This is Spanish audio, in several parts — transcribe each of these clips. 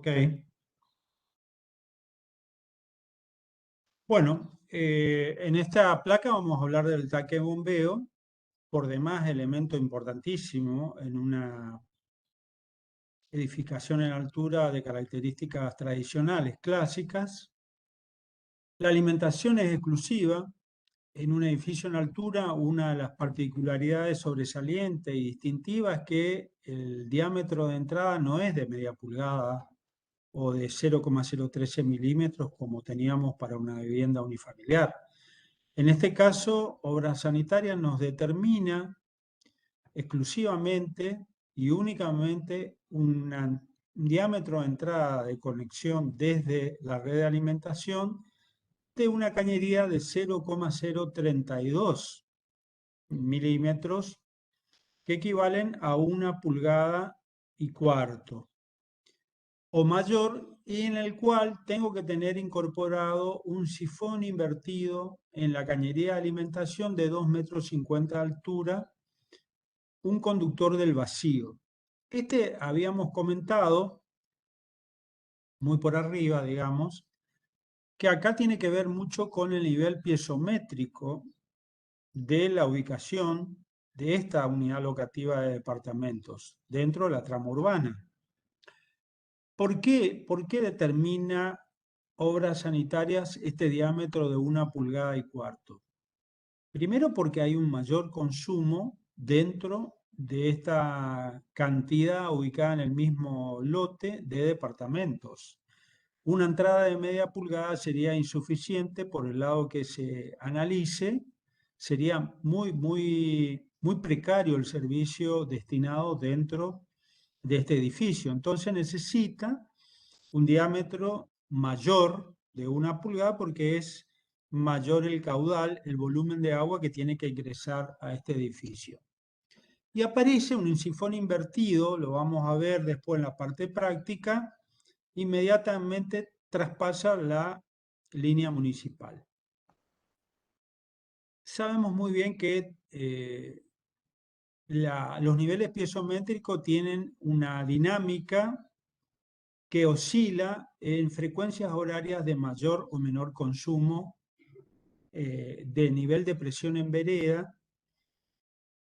Ok. Bueno, en esta placa vamos a hablar del tanque de bombeo, por demás elemento importantísimo en una edificación en altura de características tradicionales, clásicas. La alimentación es exclusiva. En un edificio en altura, una de las particularidades sobresalientes y distintivas es que el diámetro de entrada no es de media pulgada o de 0,013 milímetros como teníamos para una vivienda unifamiliar. En este caso, Obras Sanitarias nos determina exclusivamente y únicamente un diámetro de entrada de conexión desde la red de alimentación de una cañería de 0,032 milímetros, que equivalen a 1,25 pulgadas o mayor, y en el cual tengo que tener incorporado un sifón invertido en la cañería de alimentación de 2,50 metros de altura, un conductor del vacío. Este habíamos comentado, muy por arriba, digamos, que acá tiene que ver mucho con el nivel piezométrico de la ubicación de esta unidad locativa de departamentos dentro de la trama urbana. ¿Por qué determina Obras Sanitarias este diámetro de 1,25 pulgadas? Primero porque hay un mayor consumo dentro de esta cantidad ubicada en el mismo lote de departamentos. Una entrada de media pulgada sería insuficiente por el lado que se analice, sería muy precario el servicio destinado dentro de este edificio. Entonces necesita un diámetro mayor de 1 pulgada porque es mayor el caudal, el volumen de agua que tiene que ingresar a este edificio. Y aparece un sifón invertido, lo vamos a ver después en la parte práctica, inmediatamente traspasa la línea municipal. Sabemos muy bien que los niveles piezométricos tienen una dinámica que oscila en frecuencias horarias de mayor o menor consumo de nivel de presión en vereda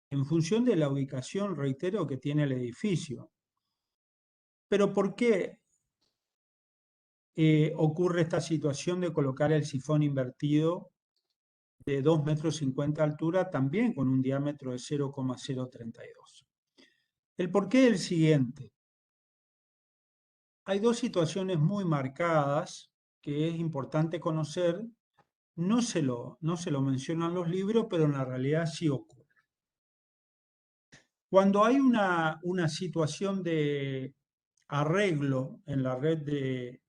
en función de la ubicación, reitero, que tiene el edificio. Pero ¿por qué ocurre esta situación de colocar el sifón invertido de 2,50 metros de altura, también con un diámetro de 0,032? El porqué es el siguiente. Hay dos situaciones muy marcadas que es importante conocer. No se lo mencionan los libros, pero en la realidad sí ocurre. Cuando hay una situación de arreglo en la red de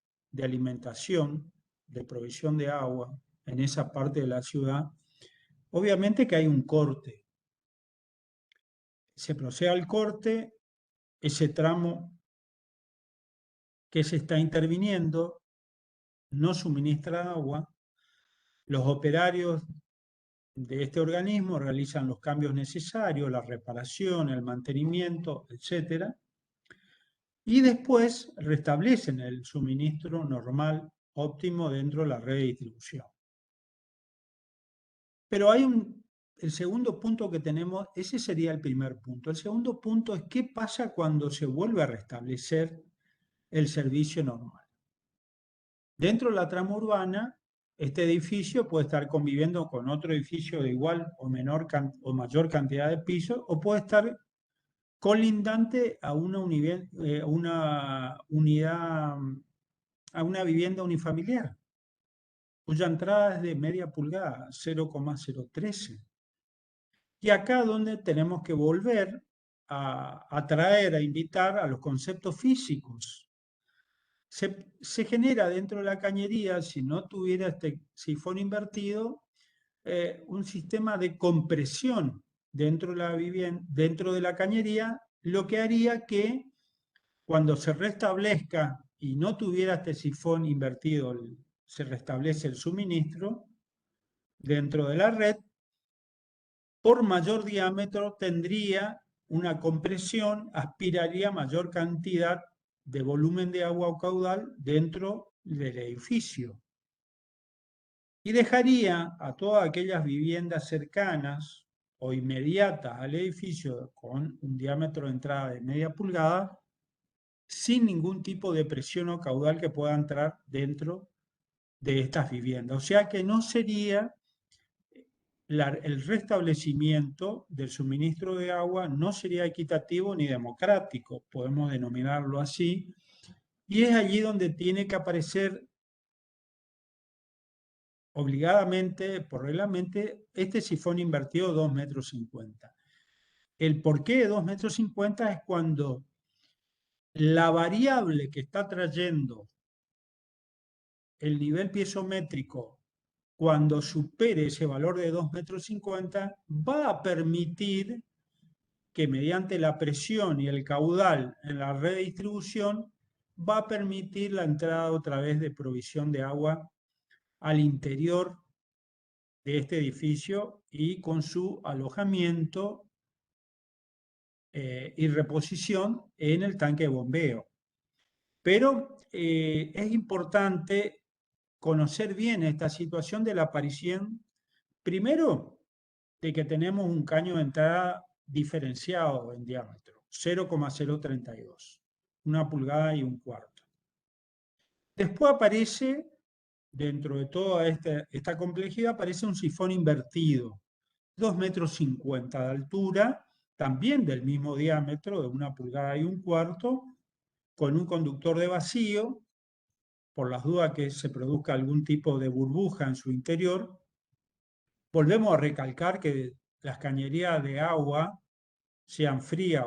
alimentación, de provisión de agua en esa parte de la ciudad, obviamente que hay un corte. Se procede al corte, ese tramo que se está interviniendo no suministra agua, los operarios de este organismo realizan los cambios necesarios, la reparación, el mantenimiento, etcétera, y después restablecen el suministro normal, óptimo dentro de la red de distribución. Pero el segundo punto que tenemos, ese sería el primer punto. El segundo punto es qué pasa cuando se vuelve a restablecer el servicio normal. Dentro de la trama urbana, este edificio puede estar conviviendo con otro edificio de igual o menor o mayor cantidad de pisos, o puede estar colindante a una unidad, a una vivienda unifamiliar, cuya entrada es de media pulgada, 0,013. Y acá donde tenemos que volver a traer, a invitar a los conceptos físicos. Se genera dentro de la cañería, si no tuviera este sifón invertido, un sistema de compresión dentro de la vivienda, dentro de la cañería, lo que haría que cuando se restablezca y no tuviera este sifón invertido, se restablece el suministro dentro de la red, por mayor diámetro tendría una compresión, aspiraría mayor cantidad de volumen de agua o caudal dentro del edificio. Y dejaría a todas aquellas viviendas cercanas o inmediatas al edificio con un diámetro de entrada de media pulgada sin ningún tipo de presión o caudal que pueda entrar dentro de estas viviendas. O sea que no sería el restablecimiento del suministro de agua, no sería equitativo ni democrático, podemos denominarlo así, y es allí donde tiene que aparecer obligadamente, por reglamento, este sifón invertido 2,50 m. El porqué de 2,50 m es cuando la variable que está trayendo el nivel piezométrico, cuando supere ese valor de 2,50 m, va a permitir que mediante la presión y el caudal en la red de distribución, va a permitir la entrada otra vez de provisión de agua al interior de este edificio y con su alojamiento y reposición en el tanque de bombeo. Pero es importante conocer bien esta situación de la aparición, primero, de que tenemos un caño de entrada diferenciado en diámetro, 0,032, 1,25 pulgadas. Después aparece, dentro de toda esta complejidad, aparece un sifón invertido, 2,50 m de altura, también del mismo diámetro, de 1,25 pulgadas, con un conductor de vacío, por las dudas que se produzca algún tipo de burbuja en su interior. Volvemos a recalcar que las cañerías de agua, sean frías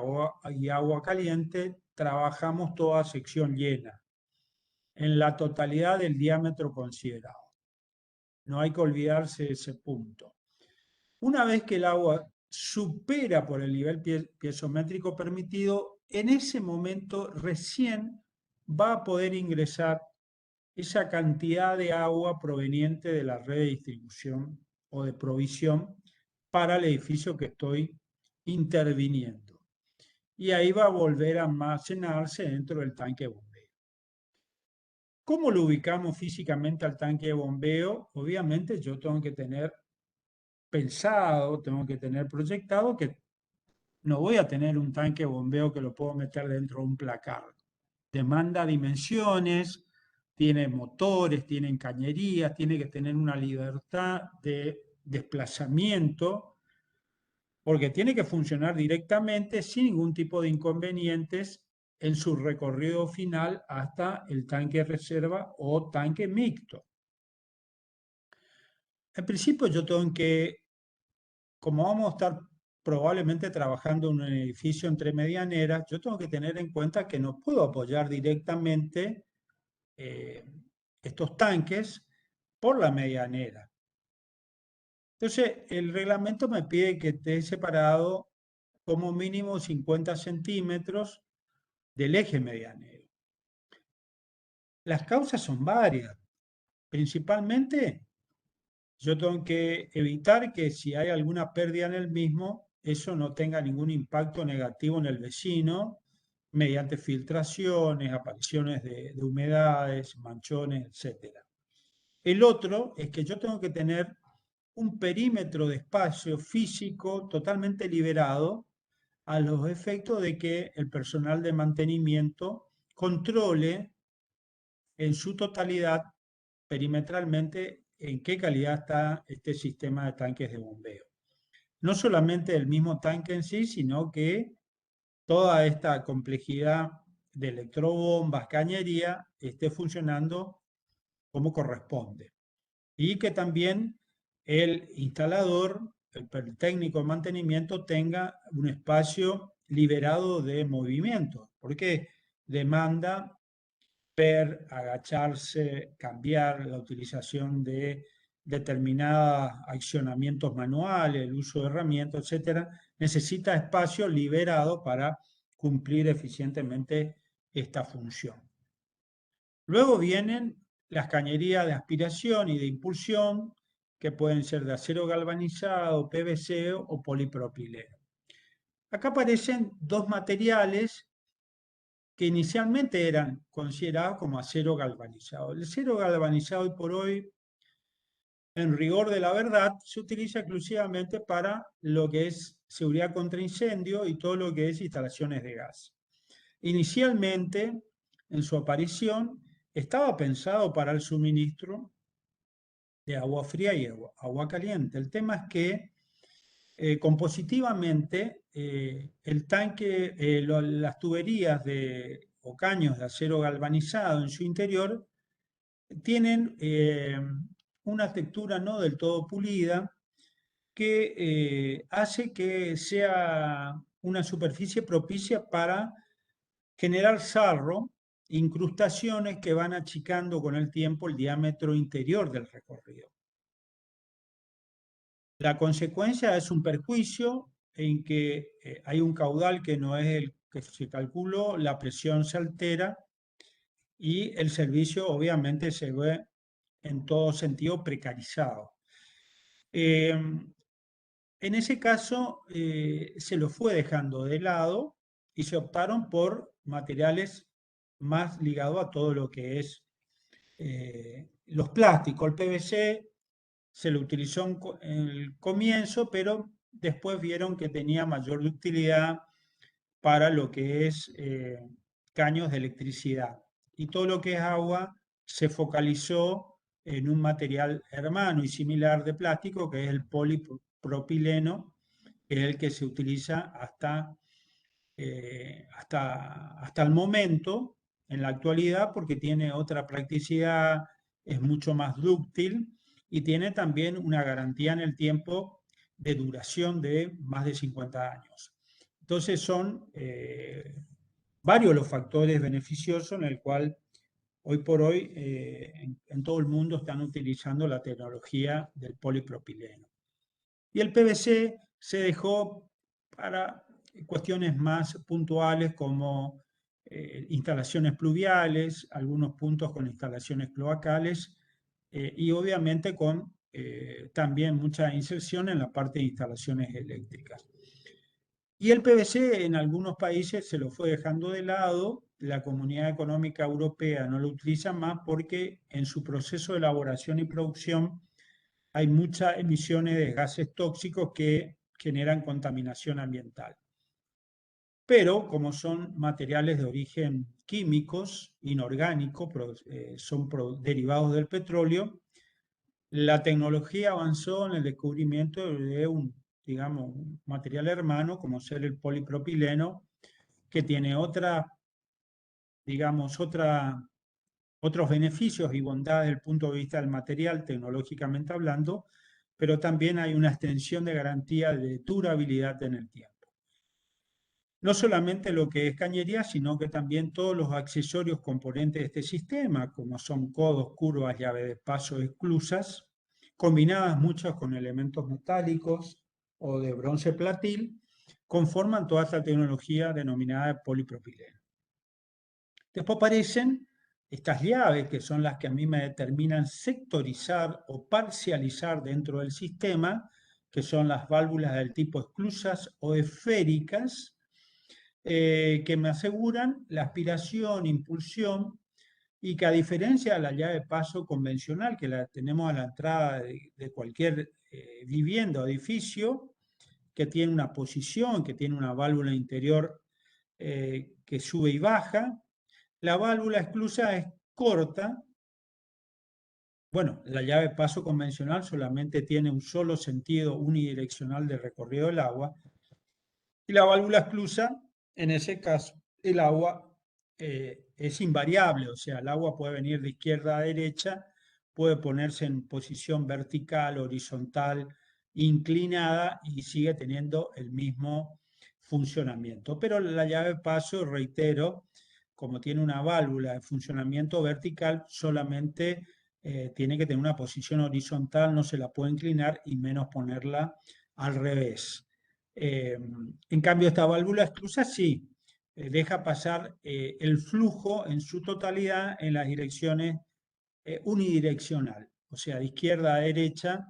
y agua caliente, trabajamos toda sección llena, en la totalidad del diámetro considerado. No hay que olvidarse de ese punto. Una vez que el agua supera por el nivel piezométrico permitido, en ese momento recién va a poder ingresar esa cantidad de agua proveniente de la red de distribución o de provisión para el edificio que estoy interviniendo. Y ahí va a volver a almacenarse dentro del tanque de bombeo. ¿Cómo lo ubicamos físicamente al tanque de bombeo? Obviamente yo tengo que tener pensado, tengo que tener proyectado que no voy a tener un tanque de bombeo que lo puedo meter dentro de un placar. Demanda dimensiones, tiene motores, tiene cañerías, tiene que tener una libertad de desplazamiento, porque tiene que funcionar directamente sin ningún tipo de inconvenientes en su recorrido final hasta el tanque de reserva o tanque mixto. En principio yo tengo que, como vamos a estar probablemente trabajando en un edificio entre medianeras, yo tengo que tener en cuenta que no puedo apoyar directamente estos tanques por la medianera. Entonces, el reglamento me pide que esté separado como mínimo 50 centímetros del eje medianero. Las causas son varias. Principalmente, yo tengo que evitar que si hay alguna pérdida en el mismo, eso no tenga ningún impacto negativo en el vecino mediante filtraciones, apariciones de humedades, manchones, etc. El otro es que yo tengo que tener un perímetro de espacio físico totalmente liberado a los efectos de que el personal de mantenimiento controle en su totalidad perimetralmente en qué calidad está este sistema de tanques de bombeo. No solamente el mismo tanque en sí, sino que toda esta complejidad de electrobombas, cañería, esté funcionando como corresponde. Y que también el instalador, el técnico de mantenimiento, tenga un espacio liberado de movimiento, porque demanda ver, agacharse, cambiar la utilización de determinados accionamientos manuales, el uso de herramientas, etcétera, necesita espacio liberado para cumplir eficientemente esta función. Luego vienen las cañerías de aspiración y de impulsión, que pueden ser de acero galvanizado, PVC o polipropileno. Acá aparecen dos materiales que inicialmente eran considerados como acero galvanizado. El acero galvanizado hoy por hoy, en rigor de la verdad, se utiliza exclusivamente para lo que es seguridad contra incendio y todo lo que es instalaciones de gas. Inicialmente, en su aparición, estaba pensado para el suministro de agua fría y agua caliente. El tema es que compositivamente el tanque, las tuberías o caños de acero galvanizado en su interior tienen una textura no del todo pulida que hace que sea una superficie propicia para generar sarro, incrustaciones que van achicando con el tiempo el diámetro interior del recorrido. La consecuencia es un perjuicio en que hay un caudal que no es el que se calculó, la presión se altera y el servicio obviamente se ve en todo sentido precarizado. En ese caso se lo fue dejando de lado y se optaron por materiales más ligados a todo lo que es los plásticos. El PVC se lo utilizó en el comienzo, pero después vieron que tenía mayor utilidad para lo que es caños de electricidad. Y todo lo que es agua se focalizó en un material hermano y similar de plástico, que es el polipropileno, que es el que se utiliza hasta el momento, en la actualidad, porque tiene otra practicidad, es mucho más dúctil y tiene también una garantía en el tiempo de duración de más de 50 años. Entonces son varios los factores beneficiosos en el cual hoy por hoy en todo el mundo están utilizando la tecnología del polipropileno. Y el PVC se dejó para cuestiones más puntuales como instalaciones pluviales, algunos puntos con instalaciones cloacales y obviamente con también mucha inserción en la parte de instalaciones eléctricas. Y el PVC en algunos países se lo fue dejando de lado, la Comunidad Económica Europea no lo utiliza más porque en su proceso de elaboración y producción hay muchas emisiones de gases tóxicos que generan contaminación ambiental. Pero como son materiales de origen químicos, inorgánicos, son derivados del petróleo, la tecnología avanzó en el descubrimiento de digamos, un material hermano, como ser el polipropileno, que tiene digamos, otros beneficios y bondades desde el punto de vista del material, tecnológicamente hablando, pero también hay una extensión de garantía de durabilidad en el tiempo. No solamente lo que es cañería, sino que también todos los accesorios componentes de este sistema, como son codos, curvas, llave de paso, esclusas, combinadas muchas con elementos metálicos o de bronce platil, conforman toda esta tecnología denominada de polipropileno. Después aparecen estas llaves, que son las que a mí me determinan sectorizar o parcializar dentro del sistema, que son las válvulas del tipo esclusas o esféricas, que me aseguran la aspiración, impulsión, y que a diferencia de la llave de paso convencional, que la tenemos a la entrada de cualquier vivienda o edificio, que tiene una posición, que tiene una válvula interior que sube y baja, la válvula esclusa es corta. Bueno, la llave de paso convencional solamente tiene un solo sentido unidireccional de recorrido del agua. Y la válvula esclusa, en ese caso, el agua es invariable, o sea, el agua puede venir de izquierda a derecha, puede ponerse en posición vertical, horizontal, inclinada y sigue teniendo el mismo funcionamiento. Pero la llave de paso, reitero, como tiene una válvula de funcionamiento vertical, solamente tiene que tener una posición horizontal, no se la puede inclinar y menos ponerla al revés. En cambio, esta válvula esclusa sí, deja pasar el flujo en su totalidad en las direcciones unidireccional, o sea, de izquierda a derecha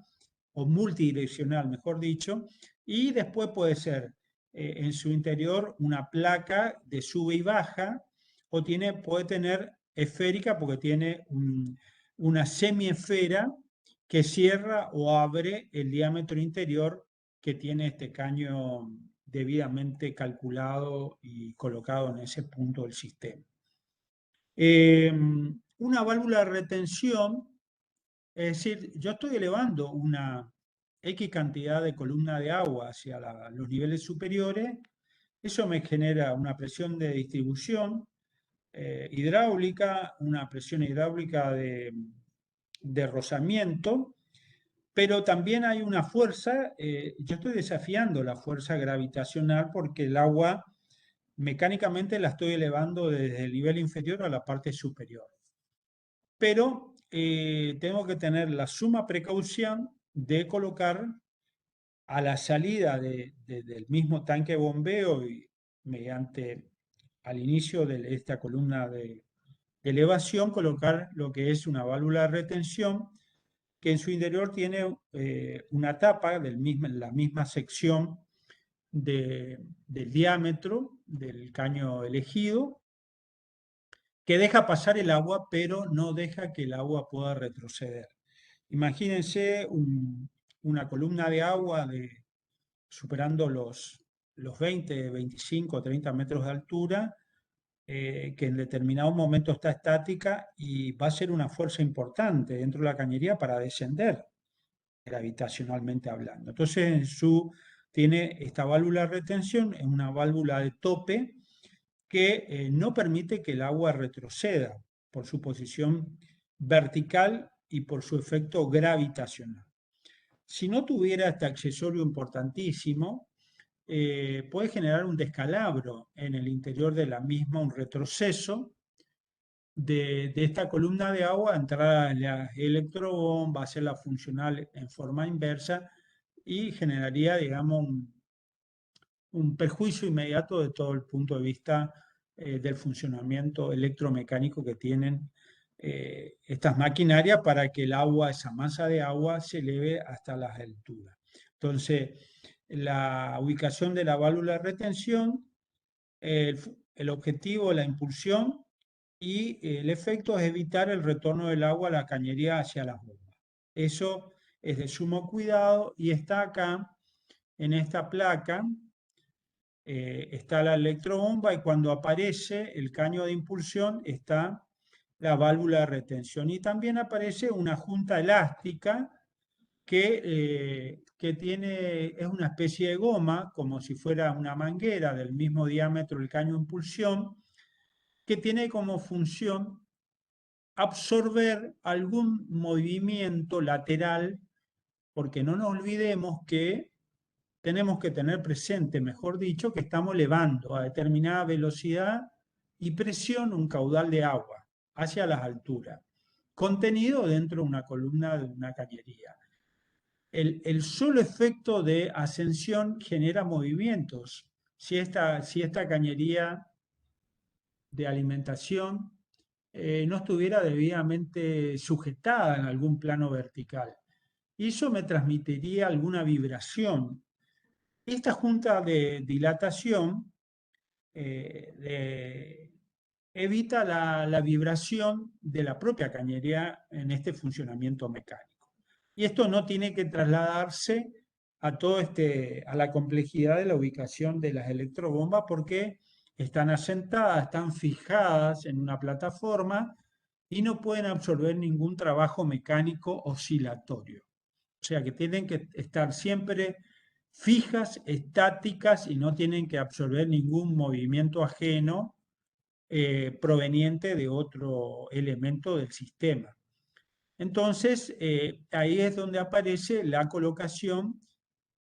o multidireccional, mejor dicho, y después puede ser en su interior una placa de sube y baja o puede tener esférica porque tiene una semiesfera que cierra o abre el diámetro interior que tiene este caño debidamente calculado y colocado en ese punto del sistema. Una válvula de retención, es decir, yo estoy elevando una X cantidad de columna de agua hacia los niveles superiores, eso me genera una presión de distribución hidráulica, una presión hidráulica de rozamiento, pero también hay una fuerza, yo estoy desafiando la fuerza gravitacional porque el agua mecánicamente la estoy elevando desde el nivel inferior a la parte superior. Pero tengo que tener la suma precaución de colocar a la salida del mismo tanque de bombeo y mediante al inicio de esta columna de elevación, colocar lo que es una válvula de retención que en su interior tiene una tapa la misma sección del diámetro del caño elegido, que deja pasar el agua, pero no deja que el agua pueda retroceder. Imagínense una columna de agua superando los 20, 25, 30 metros de altura, que en determinado momento está estática y va a ser una fuerza importante dentro de la cañería para descender, gravitacionalmente hablando. Entonces, tiene esta válvula de retención, es una válvula de tope que no permite que el agua retroceda por su posición vertical y por su efecto gravitacional. Si no tuviera este accesorio importantísimo, puede generar un descalabro en el interior de la misma, un retroceso de esta columna de agua, entrar a la electrobomba, hacerla funcional en forma inversa y generaría, digamos, un perjuicio inmediato de todo el punto de vista del funcionamiento electromecánico que tienen estas maquinarias para que el agua, esa masa de agua, se eleve hasta las alturas. Entonces, la ubicación de la válvula de retención, el objetivo, la impulsión y el efecto es evitar el retorno del agua a la cañería hacia las bombas. Eso es de sumo cuidado y está acá en esta placa. Está la electrobomba y cuando aparece el caño de impulsión está la válvula de retención y también aparece una junta elástica que es una especie de goma, como si fuera una manguera del mismo diámetro del caño de impulsión, que tiene como función absorber algún movimiento lateral, porque no nos olvidemos que tenemos que tener presente, mejor dicho, que estamos elevando a determinada velocidad y presión un caudal de agua hacia las alturas, contenido dentro de una columna de una cañería. El solo efecto de ascensión genera movimientos. Si esta cañería de alimentación no estuviera debidamente sujetada en algún plano vertical, y eso me transmitiría alguna vibración. Esta junta de dilatación evita la vibración de la propia cañería en este funcionamiento mecánico. Y esto no tiene que trasladarse a la complejidad de la ubicación de las electrobombas porque están asentadas, están fijadas en una plataforma y no pueden absorber ningún trabajo mecánico oscilatorio. O sea que tienen que estar siempre fijas, estáticas y no tienen que absorber ningún movimiento ajeno proveniente de otro elemento del sistema. Entonces, ahí es donde aparece la colocación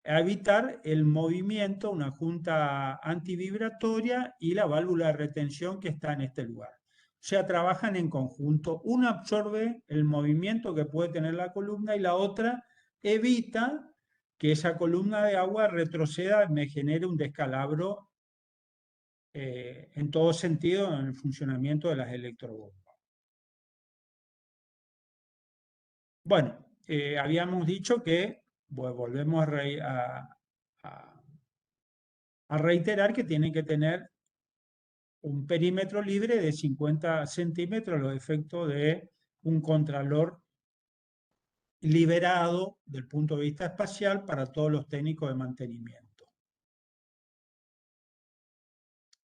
a evitar el movimiento, una junta antivibratoria y la válvula de retención que está en este lugar. O sea, trabajan en conjunto. Una absorbe el movimiento que puede tener la columna y la otra evita que esa columna de agua retroceda y me genere un descalabro en todo sentido en el funcionamiento de las electrobombas. Bueno, habíamos dicho que, bueno, volvemos a reiterar que tienen que tener un perímetro libre de 50 centímetros a los efectos de un contralor liberado del punto de vista espacial para todos los técnicos de mantenimiento.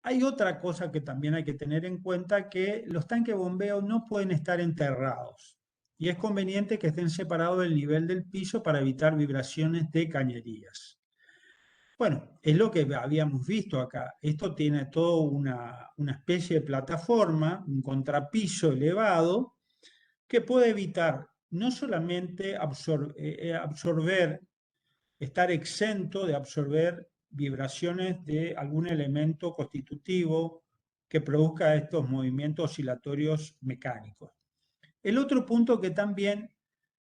Hay otra cosa que también hay que tener en cuenta, que los tanques de bombeo no pueden estar enterrados y es conveniente que estén separados del nivel del piso para evitar vibraciones de cañerías. Bueno, es lo que habíamos visto acá. Esto tiene toda una especie de plataforma, un contrapiso elevado, que puede evitar no solamente absorber, estar exento de absorber vibraciones de algún elemento constitutivo que produzca estos movimientos oscilatorios mecánicos. El otro punto que también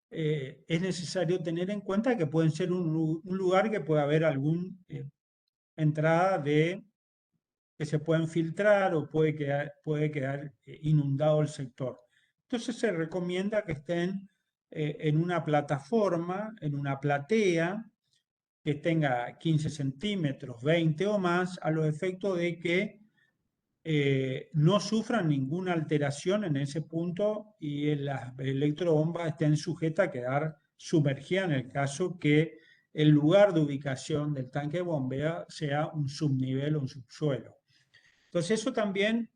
es necesario tener en cuenta, que pueden ser un lugar que puede haber alguna entrada de que se pueden filtrar o puede quedar inundado el sector. Entonces se recomienda que estén en una plataforma, en una platea, que tenga 15 centímetros, 20 o más, a los efectos de que no sufran ninguna alteración en ese punto y las electrobombas estén sujetas a quedar sumergidas en el caso que el lugar de ubicación del tanque de bombeo sea un subnivel o un subsuelo. Entonces eso también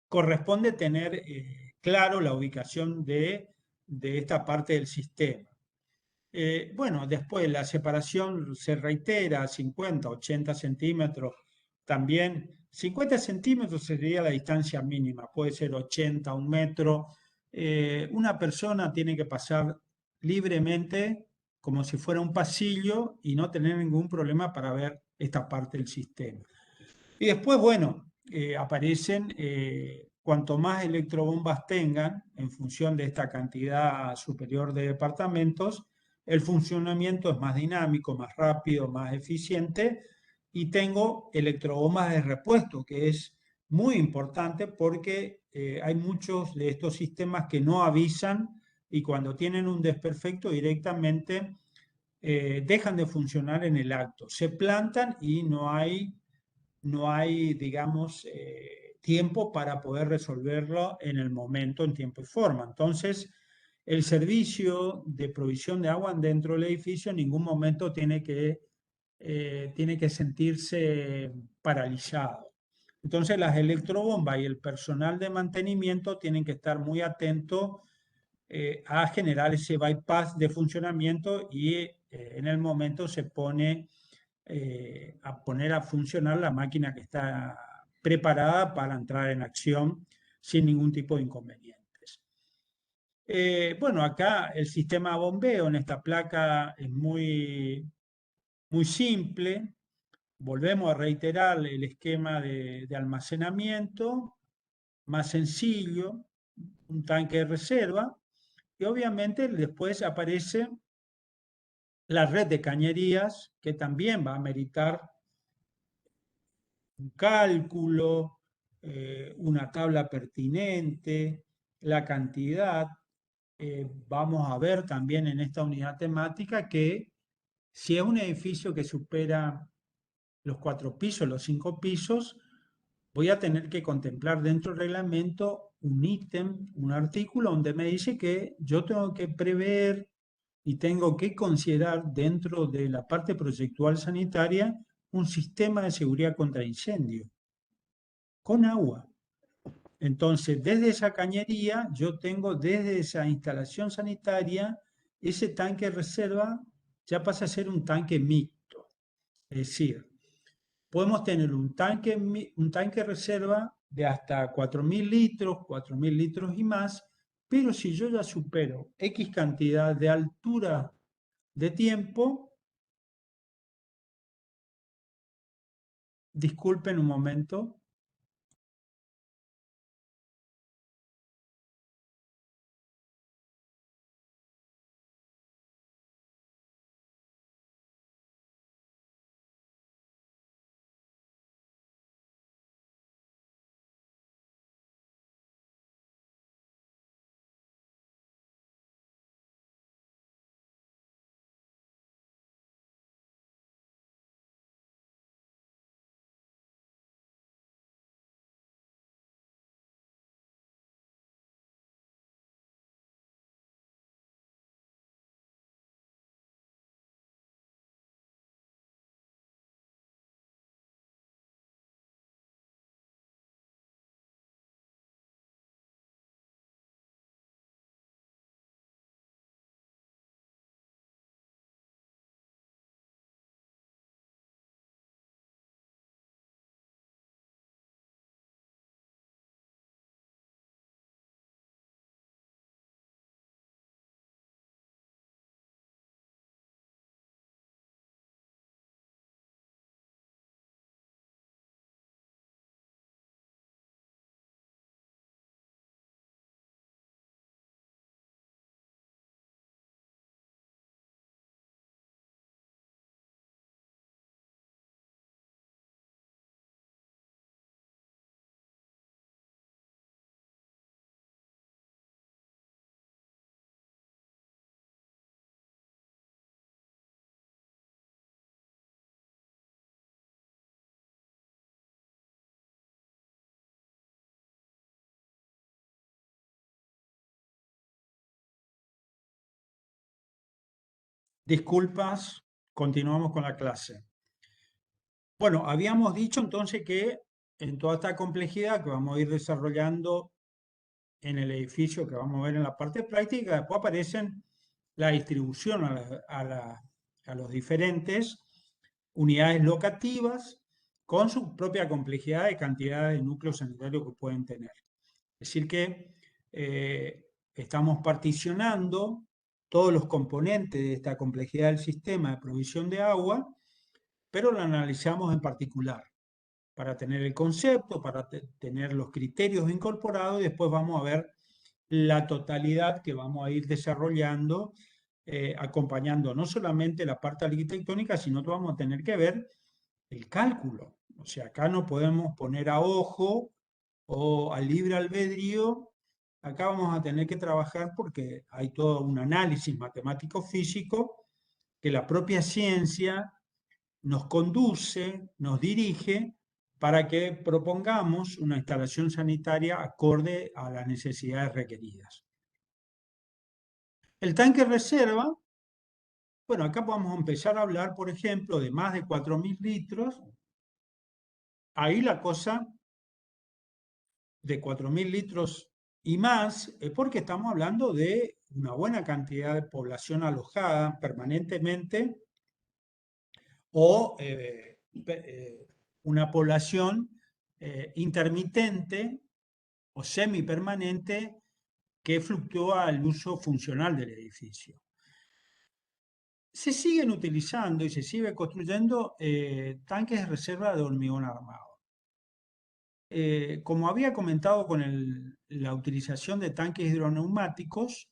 corresponde tener claro la ubicación de esta parte del sistema. Bueno, después la separación se reitera, 50, 80 centímetros. También 50 centímetros sería la distancia mínima, puede ser 80, un metro. Una persona tiene que pasar libremente como si fuera un pasillo y no tener ningún problema para ver esta parte del sistema. Y después, bueno, aparecen, cuanto más electrobombas tengan, en función de esta cantidad superior de departamentos, el funcionamiento es más dinámico, más rápido, más eficiente. Y tengo electrobombas de repuesto, que es muy importante porque hay muchos de estos sistemas que no avisan y cuando tienen un desperfecto directamente dejan de funcionar en el acto. Se plantan y no hay, digamos, tiempo para poder resolverlo en el momento, en tiempo y forma. Entonces, el servicio de provisión de agua dentro del edificio en ningún momento tiene que sentirse paralizado. Entonces, las electrobombas y el personal de mantenimiento tienen que estar muy atentos a generar ese bypass de funcionamiento y en el momento se pone a poner a funcionar la máquina que está preparada para entrar en acción sin ningún tipo de inconvenientes. Bueno, acá el sistema de bombeo en esta placa es muy simple. Volvemos a reiterar el esquema de almacenamiento, más sencillo, un tanque de reserva, y obviamente después aparece la red de cañerías, que también va a meritar un cálculo, una tabla pertinente, la cantidad. Vamos a ver también en esta unidad temática que si es un edificio que supera los 4 pisos, los 5 pisos, voy a tener que contemplar dentro del reglamento un ítem, un artículo donde me dice que yo tengo que prever y tengo que considerar dentro de la parte proyectual sanitaria un sistema de seguridad contra incendio con agua. Entonces, desde esa cañería, yo tengo desde esa instalación sanitaria, ese tanque reserva ya pasa a ser un tanque mixto. Es decir, podemos tener un tanque reserva de hasta 4.000 litros, 4.000 litros y más, pero si yo ya supero X cantidad de altura de tiempo, disculpen un momento. Disculpas, continuamos con la clase. Bueno, habíamos dicho entonces que en toda esta complejidad que vamos a ir desarrollando en el edificio que vamos a ver en la parte práctica, después aparecen la distribución a los diferentes unidades locativas con su propia complejidad de cantidad de núcleos sanitarios que pueden tener. Es decir que estamos particionando todos los componentes de esta complejidad del sistema de provisión de agua, pero lo analizamos en particular para tener el concepto, para tener los criterios incorporados y después vamos a ver la totalidad que vamos a ir desarrollando, acompañando no solamente la parte arquitectónica, sino que vamos a tener que ver el cálculo. O sea, acá no podemos poner a ojo o a libre albedrío. Acá vamos a tener que trabajar porque hay todo un análisis matemático-físico que la propia ciencia nos conduce, nos dirige para que propongamos una instalación sanitaria acorde a las necesidades requeridas. El tanque reserva, bueno, acá vamos a empezar a hablar, por ejemplo, de más de 4.000 litros. Ahí la cosa de 4.000 litros y más, porque estamos hablando de una buena cantidad de población alojada permanentemente o una población intermitente o semipermanente que fluctúa al uso funcional del edificio. Se siguen utilizando y se sigue construyendo tanques de reserva de hormigón armado. Como había comentado con la utilización de tanques hidroneumáticos,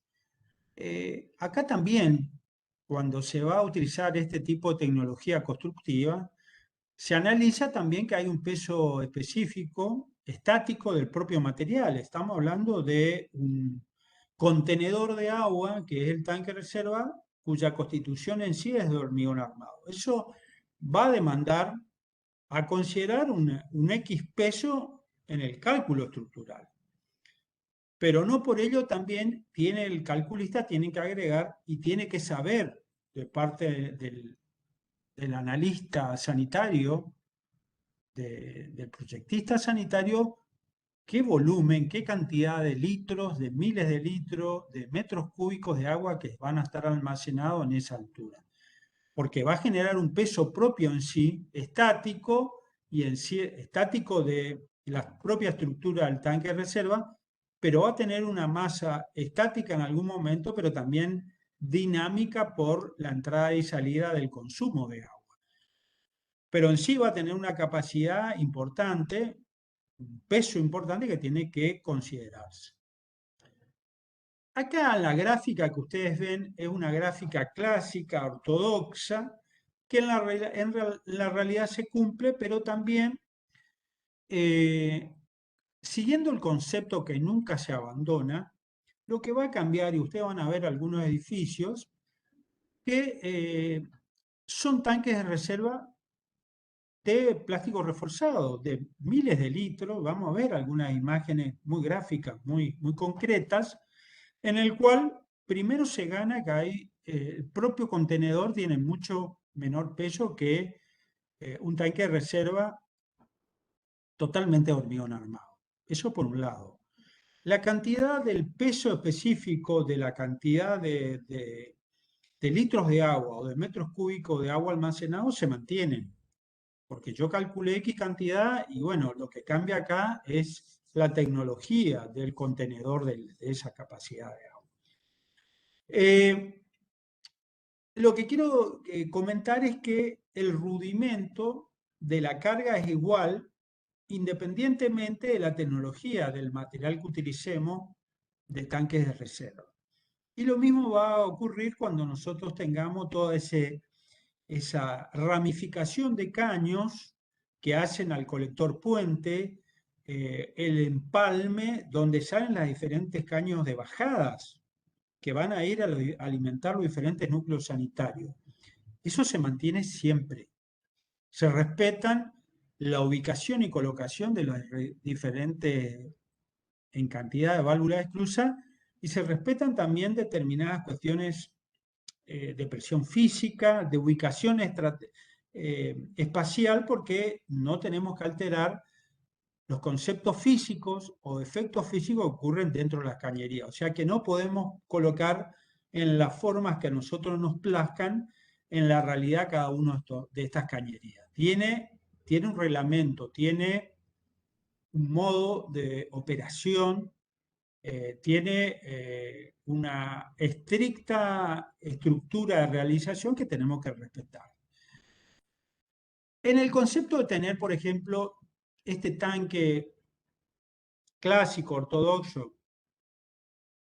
acá también, cuando se va a utilizar este tipo de tecnología constructiva, se analiza también que hay un peso específico, estático del propio material. Estamos hablando de un contenedor de agua, que es el tanque reserva, cuya constitución en sí es de hormigón armado. Eso va a demandar a considerar un X peso en el cálculo estructural. Pero no por ello también el calculista tiene que agregar y tiene que saber de parte del analista sanitario, del proyectista sanitario, qué volumen, qué cantidad de litros, de miles de litros, de metros cúbicos de agua que van a estar almacenados en esa altura. Porque va a generar un peso propio en sí, estático, y en sí estático de la propia estructura del tanque de reserva, pero va a tener una masa estática en algún momento, pero también dinámica por la entrada y salida del consumo de agua. Pero en sí va a tener una capacidad importante, un peso importante que tiene que considerarse. Acá la gráfica que ustedes ven es una gráfica clásica, ortodoxa, que en la realidad se cumple, pero también siguiendo el concepto que nunca se abandona, lo que va a cambiar, y ustedes van a ver algunos edificios, que son tanques de reserva de plástico reforzado, de miles de litros. Vamos a ver algunas imágenes muy gráficas, muy concretas, en el cual primero se gana que el propio contenedor tiene mucho menor peso que un tanque de reserva totalmente de hormigón armado. Eso por un lado. La cantidad del peso específico de la cantidad de litros de agua o de metros cúbicos de agua almacenado se mantienen, porque yo calculé X cantidad y bueno, lo que cambia acá es la tecnología del contenedor de esa capacidad de agua. Lo que quiero comentar es que el rudimento de la carga es igual independientemente de la tecnología del material que utilicemos de tanques de reserva. Y lo mismo va a ocurrir cuando nosotros tengamos toda esa ramificación de caños que hacen al colector puente, el empalme, donde salen los diferentes caños de bajadas que van a ir a alimentar los diferentes núcleos sanitarios. Eso se mantiene siempre. Se respetan la ubicación y colocación de los diferentes en cantidad de válvulas exclusas y se respetan también determinadas cuestiones de presión física, de ubicación espacial, porque no tenemos que alterar los conceptos físicos o efectos físicos que ocurren dentro de las cañerías. O sea que no podemos colocar en las formas que a nosotros nos plazcan en la realidad cada uno de estas cañerías. Tiene un reglamento, tiene un modo de operación, tiene una estricta estructura de realización que tenemos que respetar. En el concepto de tener, por ejemplo, este tanque clásico, ortodoxo,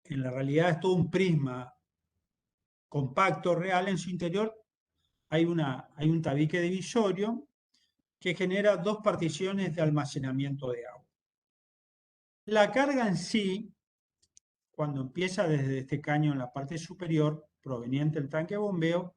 en la realidad es todo un prisma compacto, real, en su interior hay un tabique divisorio que genera dos particiones de almacenamiento de agua. La carga en sí, cuando empieza desde este caño en la parte superior, proveniente del tanque de bombeo,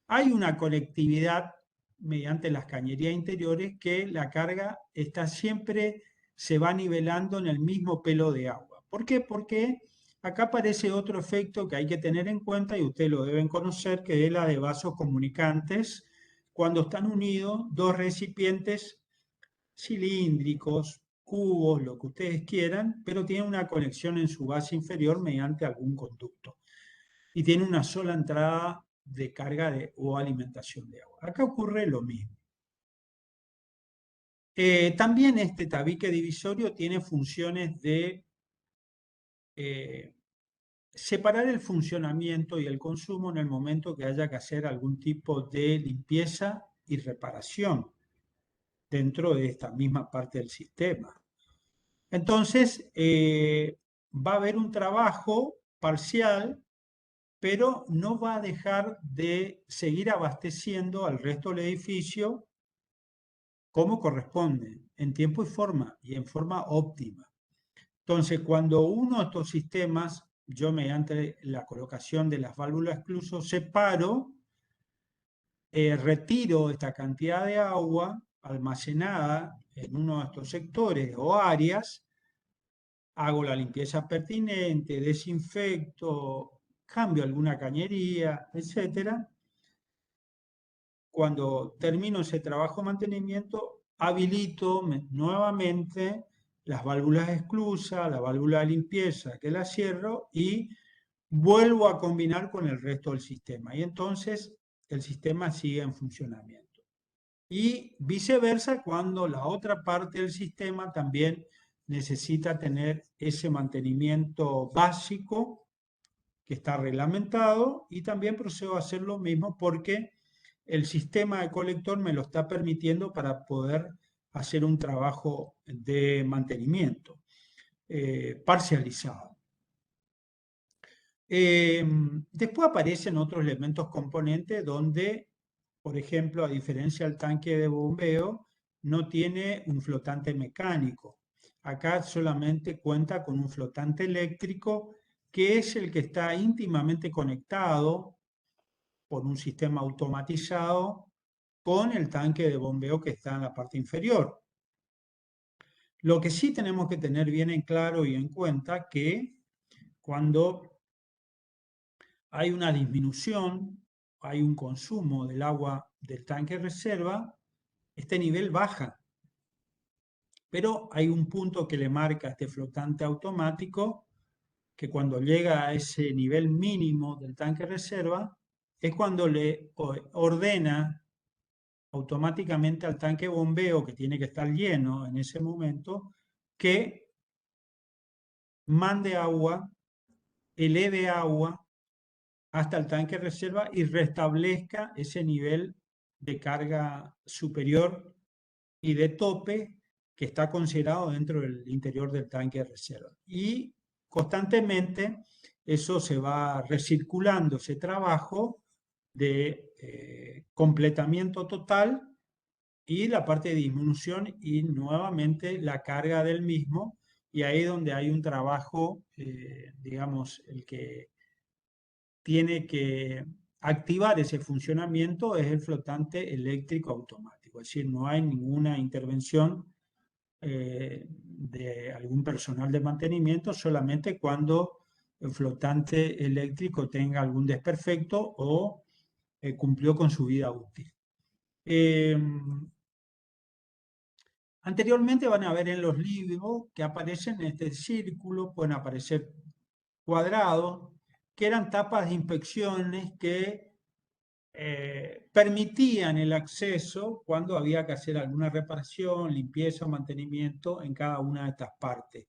hay una conectividad mediante las cañerías interiores que la carga está siempre, se va nivelando en el mismo pelo de agua. ¿Por qué? Porque acá aparece otro efecto que hay que tener en cuenta y ustedes lo deben conocer, que es la de vasos comunicantes, cuando están unidos dos recipientes cilíndricos, cubos, lo que ustedes quieran, pero tienen una conexión en su base inferior mediante algún conducto y tiene una sola entrada de carga o alimentación de agua. Acá ocurre lo mismo. También este tabique divisorio tiene funciones de separar el funcionamiento y el consumo en el momento que haya que hacer algún tipo de limpieza y reparación dentro de esta misma parte del sistema. Entonces, va a haber un trabajo parcial, pero no va a dejar de seguir abasteciendo al resto del edificio como corresponde, en tiempo y en forma óptima. Entonces, cuando uno de estos sistemas, yo mediante la colocación de las válvulas excluso, separo, retiro esta cantidad de agua almacenada en uno de estos sectores o áreas, hago la limpieza pertinente, desinfecto, cambio alguna cañería, etcétera. Cuando termino ese trabajo de mantenimiento, habilito nuevamente las válvulas exclusas, la válvula de limpieza que la cierro y vuelvo a combinar con el resto del sistema. Y entonces el sistema sigue en funcionamiento. Y viceversa cuando la otra parte del sistema también necesita tener ese mantenimiento básico que está reglamentado y también procedo a hacer lo mismo porque el sistema de colector me lo está permitiendo para poder hacer un trabajo de mantenimiento parcializado. Después aparecen otros elementos componentes donde, por ejemplo, a diferencia del tanque de bombeo, no tiene un flotante mecánico. Acá solamente cuenta con un flotante eléctrico que es el que está íntimamente conectado por un sistema automatizado con el tanque de bombeo que está en la parte inferior. Lo que sí tenemos que tener bien en claro y en cuenta que cuando hay una disminución, hay un consumo del agua del tanque de reserva, este nivel baja. Pero hay un punto que le marca este flotante automático que cuando llega a ese nivel mínimo del tanque de reserva es cuando le ordena automáticamente al tanque bombeo, que tiene que estar lleno en ese momento, que mande agua, eleve agua hasta el tanque de reserva y restablezca ese nivel de carga superior y de tope que está considerado dentro del interior del tanque de reserva. Y constantemente eso se va recirculando, ese trabajo de completamiento total y la parte de disminución y nuevamente la carga del mismo, y ahí donde hay un trabajo, digamos, el que tiene que activar ese funcionamiento es el flotante eléctrico automático, es decir, no hay ninguna intervención de algún personal de mantenimiento, solamente cuando flotante eléctrico tenga algún desperfecto o cumplió con su vida útil. Anteriormente van a ver en los libros que aparecen este círculo, pueden aparecer cuadrados, que eran tapas de inspecciones que permitían el acceso cuando había que hacer alguna reparación, limpieza o mantenimiento en cada una de estas partes.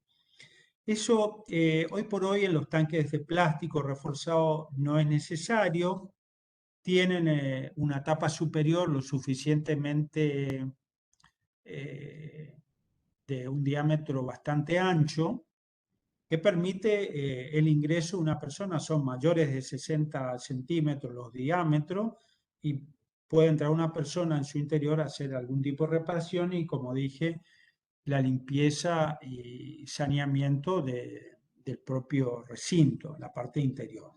Eso hoy por hoy en los tanques de plástico reforzado no es necesario, tienen una tapa superior lo suficientemente de un diámetro bastante ancho que permite el ingreso de una persona, son mayores de 60 centímetros los diámetros y puede entrar una persona en su interior a hacer algún tipo de reparación y, como dije, la limpieza y saneamiento del propio recinto, la parte interior.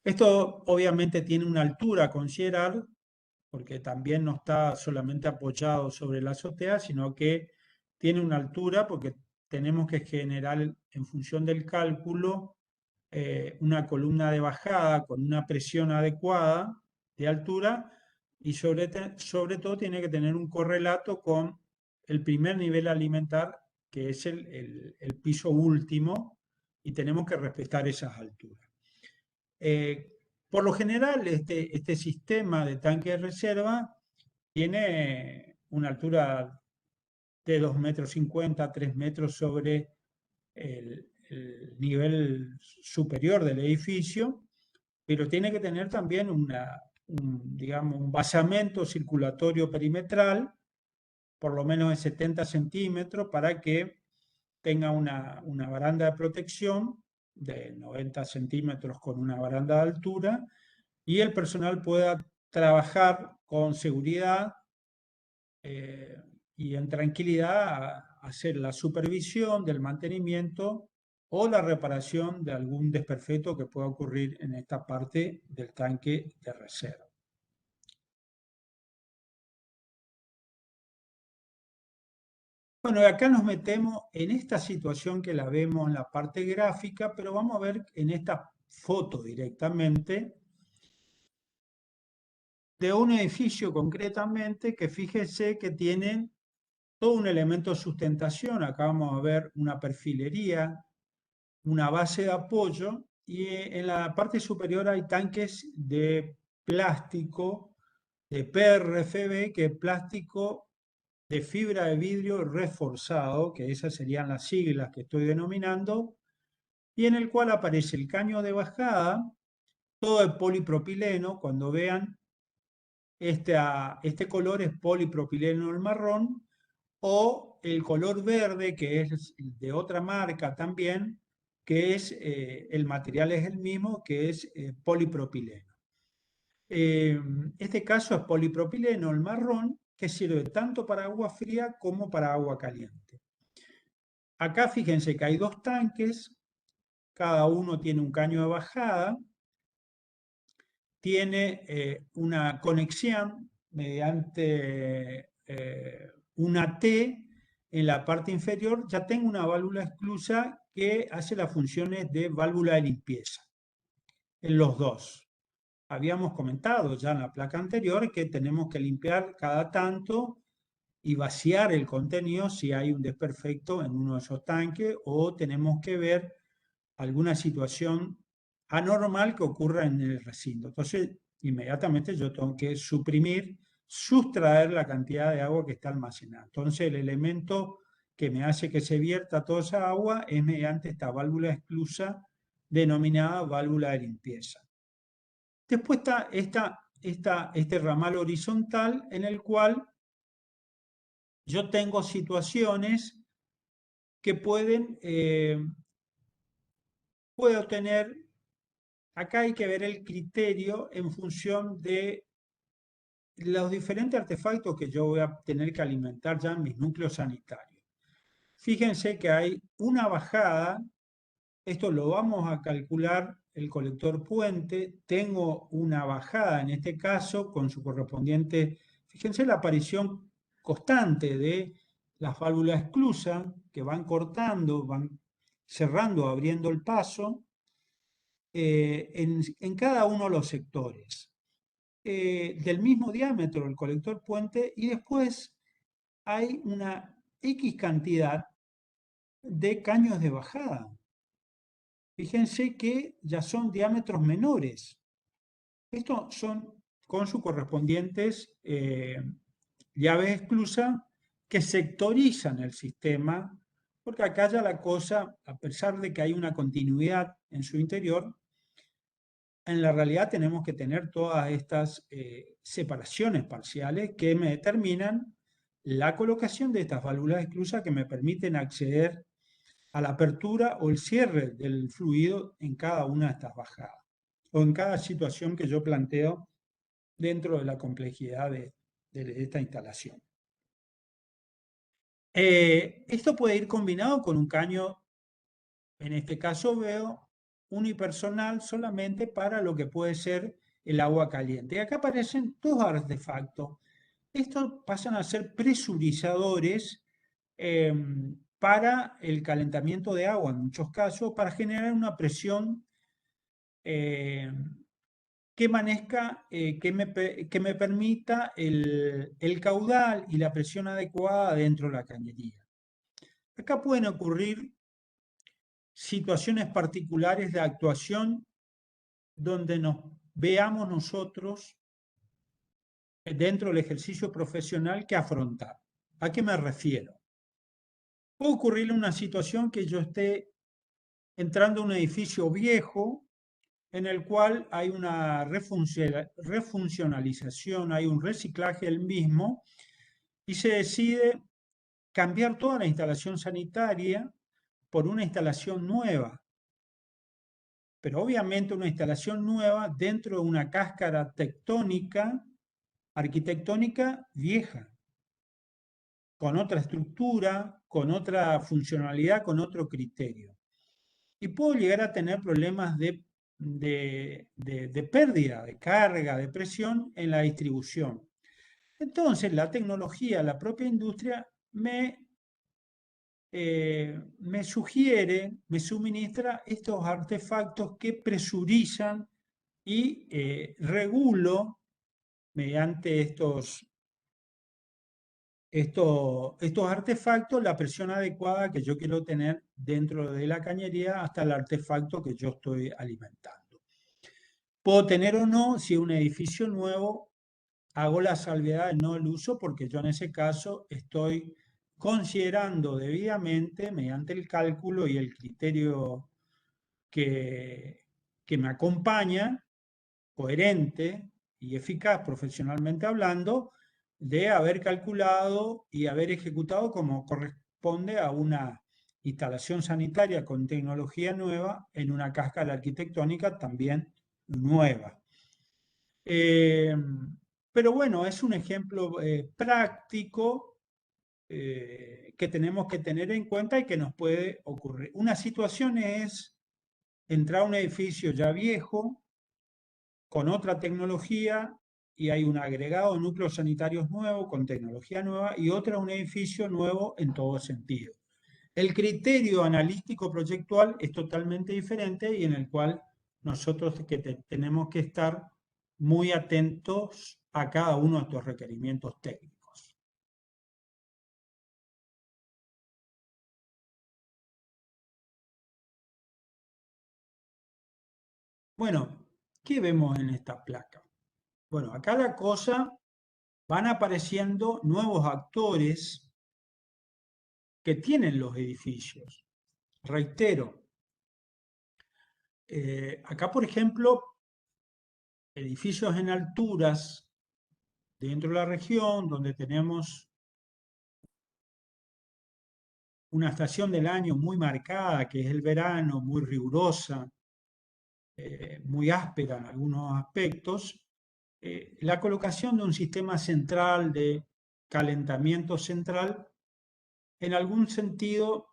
Esto obviamente tiene una altura a considerar, porque también no está solamente apoyado sobre la azotea, sino que tiene una altura porque tenemos que generar en función del cálculo una columna de bajada con una presión adecuada de altura y sobre todo tiene que tener un correlato con el primer nivel alimentar, que es el piso último, y tenemos que respetar esas alturas. Por lo general, este sistema de tanque de reserva tiene una altura de 2,50 m, 3 metros sobre el nivel superior del edificio, pero tiene que tener también digamos, un basamento circulatorio perimetral, por lo menos de 70 centímetros, para que tenga una baranda de protección de 90 centímetros con una baranda de altura y el personal pueda trabajar con seguridad y en tranquilidad a hacer la supervisión del mantenimiento o la reparación de algún desperfecto que pueda ocurrir en esta parte del tanque de reserva. Bueno, acá nos metemos en esta situación que la vemos en la parte gráfica, pero vamos a ver en esta foto directamente de un edificio concretamente que fíjese que tiene todo un elemento de sustentación. Acá vamos a ver una perfilería, una base de apoyo y en la parte superior hay tanques de plástico, de PRFB, que es plástico de fibra de vidrio reforzado, que esas serían las siglas que estoy denominando, y en el cual aparece el caño de bajada, todo de polipropileno. Cuando vean este color es polipropileno el marrón, o el color verde, que es de otra marca también, que es, el material es el mismo, que es polipropileno. Este caso es polipropileno, el marrón, que sirve tanto para agua fría como para agua caliente. Acá fíjense que hay dos tanques, cada uno tiene un caño de bajada, tiene una conexión mediante una T en la parte inferior. Ya tengo una válvula esclusa que hace las funciones de válvula de limpieza en los dos. Habíamos comentado ya en la placa anterior que tenemos que limpiar cada tanto y vaciar el contenido si hay un desperfecto en uno de esos tanques o tenemos que ver alguna situación anormal que ocurra en el recinto. Entonces, inmediatamente yo tengo que suprimir, sustraer la cantidad de agua que está almacenada. Entonces, el elemento que me hace que se vierta toda esa agua es mediante esta válvula esclusa denominada válvula de limpieza. Después está este ramal horizontal en el cual yo tengo situaciones que puedo tener. Acá hay que ver el criterio en función de los diferentes artefactos que yo voy a tener que alimentar ya en mis núcleos sanitarios. Fíjense que hay una bajada, esto lo vamos a calcular el colector puente, tengo una bajada en este caso con su correspondiente, fíjense la aparición constante de las válvulas esclusas que van cortando, van cerrando o abriendo el paso en cada uno de los sectores. Del mismo diámetro el colector puente y después hay una X cantidad de caños de bajada. Fíjense que ya son diámetros menores. Estos son con sus correspondientes llaves exclusas que sectorizan el sistema, porque acá ya la cosa, a pesar de que hay una continuidad en su interior, en la realidad tenemos que tener todas estas separaciones parciales que me determinan la colocación de estas válvulas exclusas que me permiten acceder a la apertura o el cierre del fluido en cada una de estas bajadas o en cada situación que yo planteo dentro de la complejidad de esta instalación. Esto puede ir combinado con un caño, en este caso veo unipersonal solamente para lo que puede ser el agua caliente. Y acá aparecen dos artefactos. Estos pasan a ser presurizadores para el calentamiento de agua, en muchos casos, para generar una presión que me permita el caudal y la presión adecuada dentro de la cañería. Acá pueden ocurrir situaciones particulares de actuación donde nos veamos nosotros dentro del ejercicio profesional que afrontar. ¿A qué me refiero? Puede ocurrir una situación que yo esté entrando a un edificio viejo en el cual hay una refuncionalización, hay un reciclaje del mismo y se decide cambiar toda la instalación sanitaria por una instalación nueva. Pero obviamente una instalación nueva dentro de una cáscara tectónica, arquitectónica vieja, con otra estructura, con otra funcionalidad, con otro criterio. Y puedo llegar a tener problemas de pérdida, de carga, de presión en la distribución. Entonces, la tecnología, la propia industria me sugiere, me suministra estos artefactos que presurizan y regulo mediante estos artefactos la presión adecuada que yo quiero tener dentro de la cañería hasta el artefacto que yo estoy alimentando. Puedo tener o no, si es un edificio nuevo, hago la salvedad, no el uso, porque yo en ese caso estoy considerando debidamente, mediante el cálculo y el criterio que me acompaña, coherente y eficaz profesionalmente hablando, de haber calculado y haber ejecutado como corresponde a una instalación sanitaria con tecnología nueva en una cáscara arquitectónica también nueva. Pero bueno, es un ejemplo práctico que tenemos que tener en cuenta y que nos puede ocurrir. Una situación es entrar a un edificio ya viejo, con otra tecnología, y hay un agregado de núcleos sanitarios nuevo, con tecnología nueva, y otra un edificio nuevo en todo sentido. El criterio analítico proyectual es totalmente diferente y en el cual nosotros tenemos que estar muy atentos a cada uno de estos requerimientos técnicos. Bueno, ¿qué vemos en esta placa? Bueno, acá la cosa, van apareciendo nuevos actores que tienen los edificios. Reitero, acá por ejemplo, edificios en alturas dentro de la región donde tenemos una estación del año muy marcada, que es el verano, muy rigurosa, muy áspera en algunos aspectos, la colocación de un sistema central de calentamiento central, en algún sentido,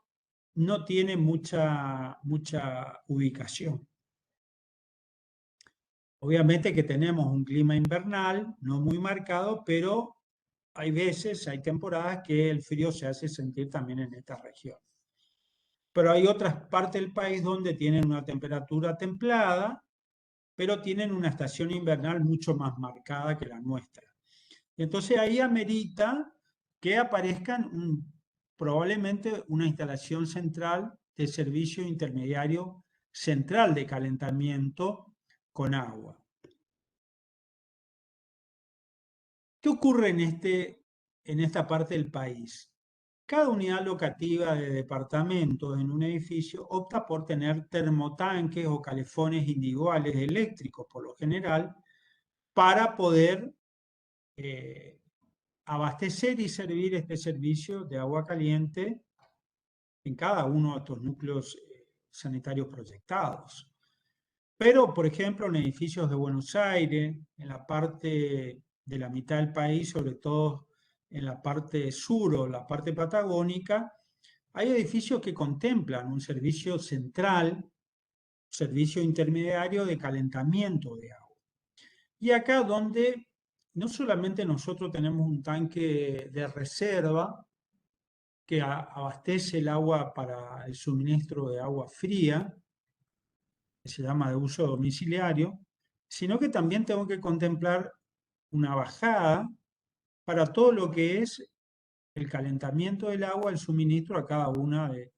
no tiene mucha ubicación. Obviamente que tenemos un clima invernal, no muy marcado, pero hay veces, hay temporadas que el frío se hace sentir también en esta región. pero hay otras partes del país donde tienen una temperatura templada, pero tienen una estación invernal mucho más marcada que la nuestra. Y entonces ahí amerita que aparezcan probablemente una instalación central de servicio intermediario central de calentamiento con agua. ¿Qué ocurre en esta parte del país? Cada unidad locativa de departamentos en un edificio opta por tener termotanques o calefones individuales eléctricos, por lo general, para poder eh, abastecer y servir este servicio de agua caliente en cada uno de estos núcleos sanitarios proyectados. Pero, por ejemplo, en edificios de Buenos Aires, en la parte de la mitad del país, sobre todo en la parte sur o la parte patagónica, hay edificios que contemplan un servicio central, servicio intermediario de calentamiento de agua. Y acá donde no solamente nosotros tenemos un tanque de reserva que abastece el agua para el suministro de agua fría, que se llama de uso domiciliario, sino que también tengo que contemplar una bajada para todo lo que es el calentamiento del agua, el suministro a cada una de,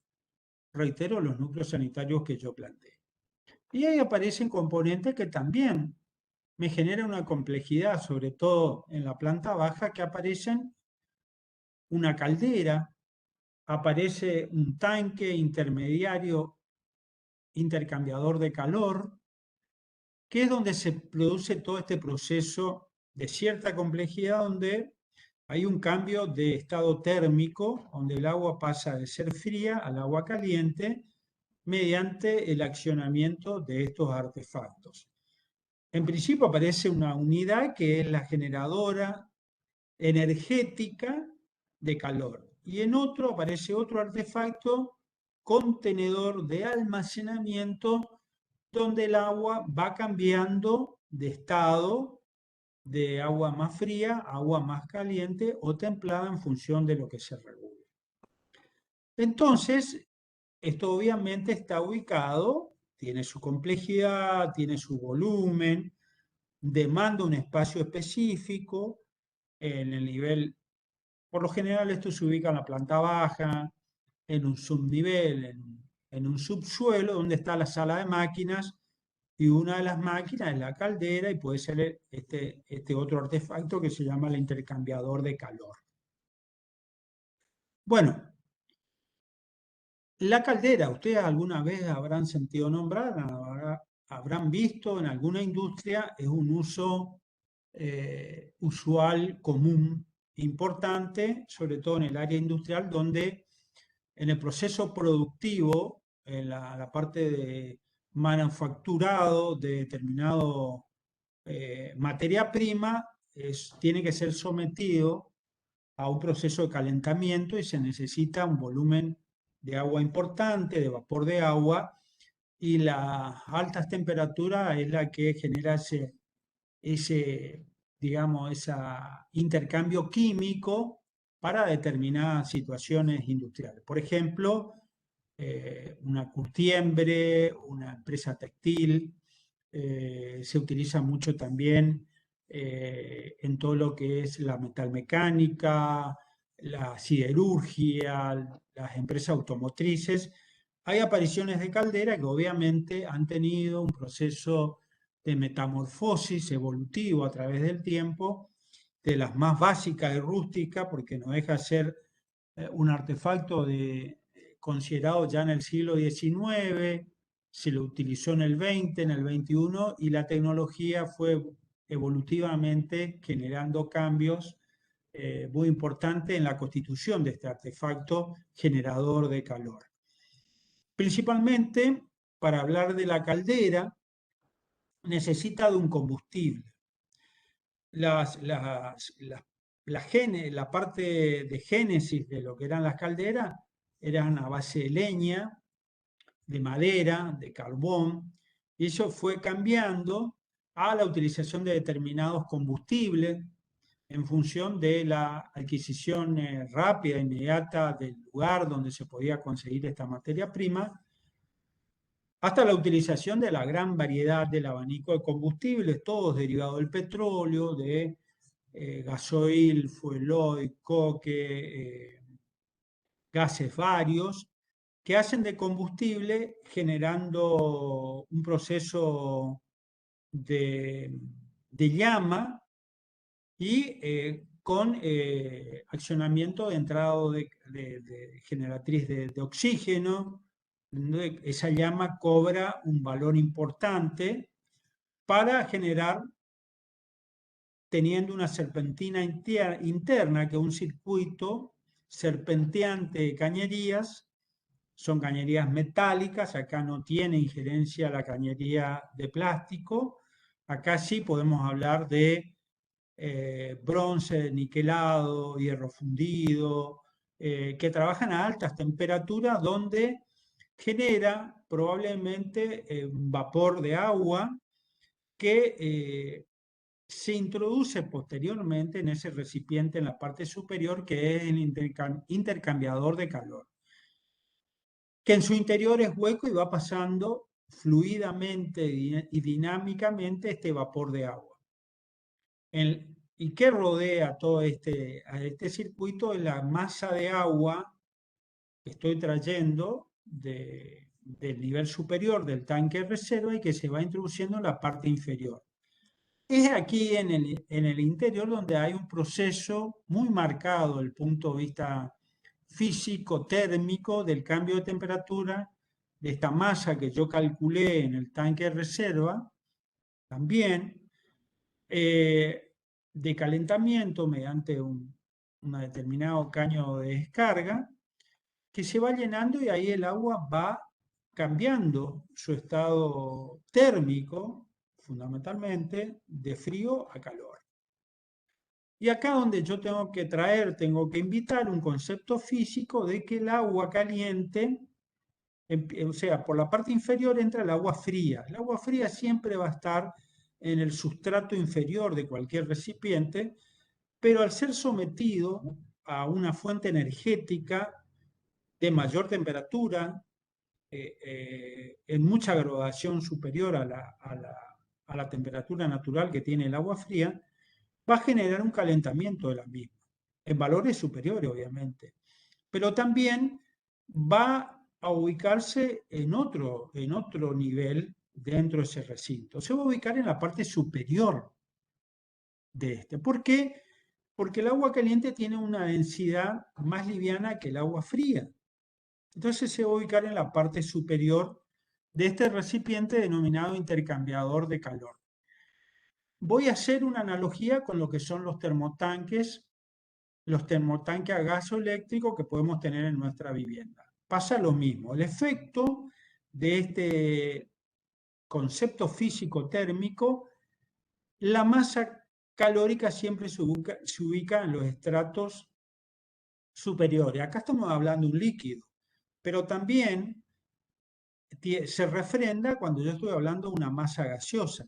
reitero, los núcleos sanitarios que yo planteé. Y ahí aparecen componentes que también me generan una complejidad, sobre todo en la planta baja, que aparecen una caldera, aparece un tanque intermediario intercambiador de calor, que es donde se produce todo este proceso de cierta complejidad, donde hay un cambio de estado térmico, donde el agua pasa de ser fría al agua caliente mediante el accionamiento de estos artefactos. En principio aparece una unidad que es la generadora energética de calor. Y en otro aparece otro artefacto, contenedor de almacenamiento, donde el agua va cambiando de estado de agua más fría a agua más caliente o templada en función de lo que se regule. Entonces, esto obviamente está ubicado, tiene su complejidad, tiene su volumen, demanda un espacio específico en el nivel. Por lo general esto se ubica en la planta baja, en un subnivel, en un subsuelo donde está la sala de máquinas, y una de las máquinas es la caldera y puede ser este otro artefacto que se llama el intercambiador de calor. Bueno, la caldera, ustedes alguna vez habrán sentido nombrar, habrán visto en alguna industria, es un uso usual, común, importante, sobre todo en el área industrial, donde en el proceso productivo, en la parte de manufacturado de determinado materia prima, tiene que ser sometido a un proceso de calentamiento y se necesita un volumen de agua importante, de vapor de agua, y las altas temperaturas es la que genera ese, digamos, ese intercambio químico para determinadas situaciones industriales. Por ejemplo, una curtiembre, una empresa textil, se utiliza mucho también en todo lo que es la metalmecánica, la siderurgia, las empresas automotrices. Hay apariciones de caldera que obviamente han tenido un proceso de metamorfosis evolutivo a través del tiempo, de las más básicas y rústicas, porque no deja de ser un artefacto considerado ya en el siglo XIX, se lo utilizó en el XX, en el XXI, y la tecnología fue evolutivamente generando cambios muy importantes en la constitución de este artefacto generador de calor. Principalmente, para hablar de la caldera, necesita de un combustible. La parte de génesis de lo que eran las calderas eran a base de leña, de madera, de carbón, y eso fue cambiando a la utilización de determinados combustibles, en función de la adquisición rápida, inmediata del lugar donde se podía conseguir esta materia prima, hasta la utilización de la gran variedad del abanico de combustibles, todos derivados del petróleo, de gasoil, fuel oil, coque, gases varios, que hacen de combustible generando un proceso de, de llama y con accionamiento de entrada de generatriz de oxígeno. Esa llama cobra un valor importante para generar, teniendo una serpentina interna, que es un circuito serpenteante de cañerías. Son cañerías metálicas, acá no tiene injerencia la cañería de plástico, acá sí podemos hablar de bronce niquelado, hierro fundido, que trabajan a altas temperaturas donde genera probablemente un vapor de agua que se introduce posteriormente en ese recipiente en la parte superior, que es el intercambiador de calor, que en su interior es hueco y va pasando fluidamente y dinámicamente este vapor de agua. ¿Y qué rodea todo a este circuito? Es la masa de agua que estoy trayendo del nivel superior del tanque de reserva y que se va introduciendo en la parte inferior. Es aquí en el interior donde hay un proceso muy marcado desde el punto de vista físico, térmico, del cambio de temperatura de esta masa que yo calculé en el tanque de reserva, también de calentamiento mediante un determinado caño de descarga, que se va llenando y ahí el agua va cambiando su estado térmico, fundamentalmente de frío a calor. Y acá donde yo tengo que invitar un concepto físico de que el agua caliente, o sea, por la parte inferior entra el agua fría. El agua fría siempre va a estar en el sustrato inferior de cualquier recipiente, pero al ser sometido a una fuente energética de mayor temperatura, en mucha graduación superior a la temperatura natural que tiene el agua fría, va a generar un calentamiento de la misma, en valores superiores obviamente, pero también va a ubicarse en otro nivel dentro de ese recinto. Se va a ubicar en la parte superior de este. ¿Por qué? Porque el agua caliente tiene una densidad más liviana que el agua fría. Entonces se va a ubicar en la parte superior de este recipiente denominado intercambiador de calor. Voy a hacer una analogía con lo que son los termotanques a gaso eléctrico que podemos tener en nuestra vivienda. Pasa lo mismo. El efecto de este concepto físico térmico, la masa calórica siempre se ubica en los estratos superiores. Acá estamos hablando de un líquido, pero también se refrenda cuando yo estoy hablando de una masa gaseosa.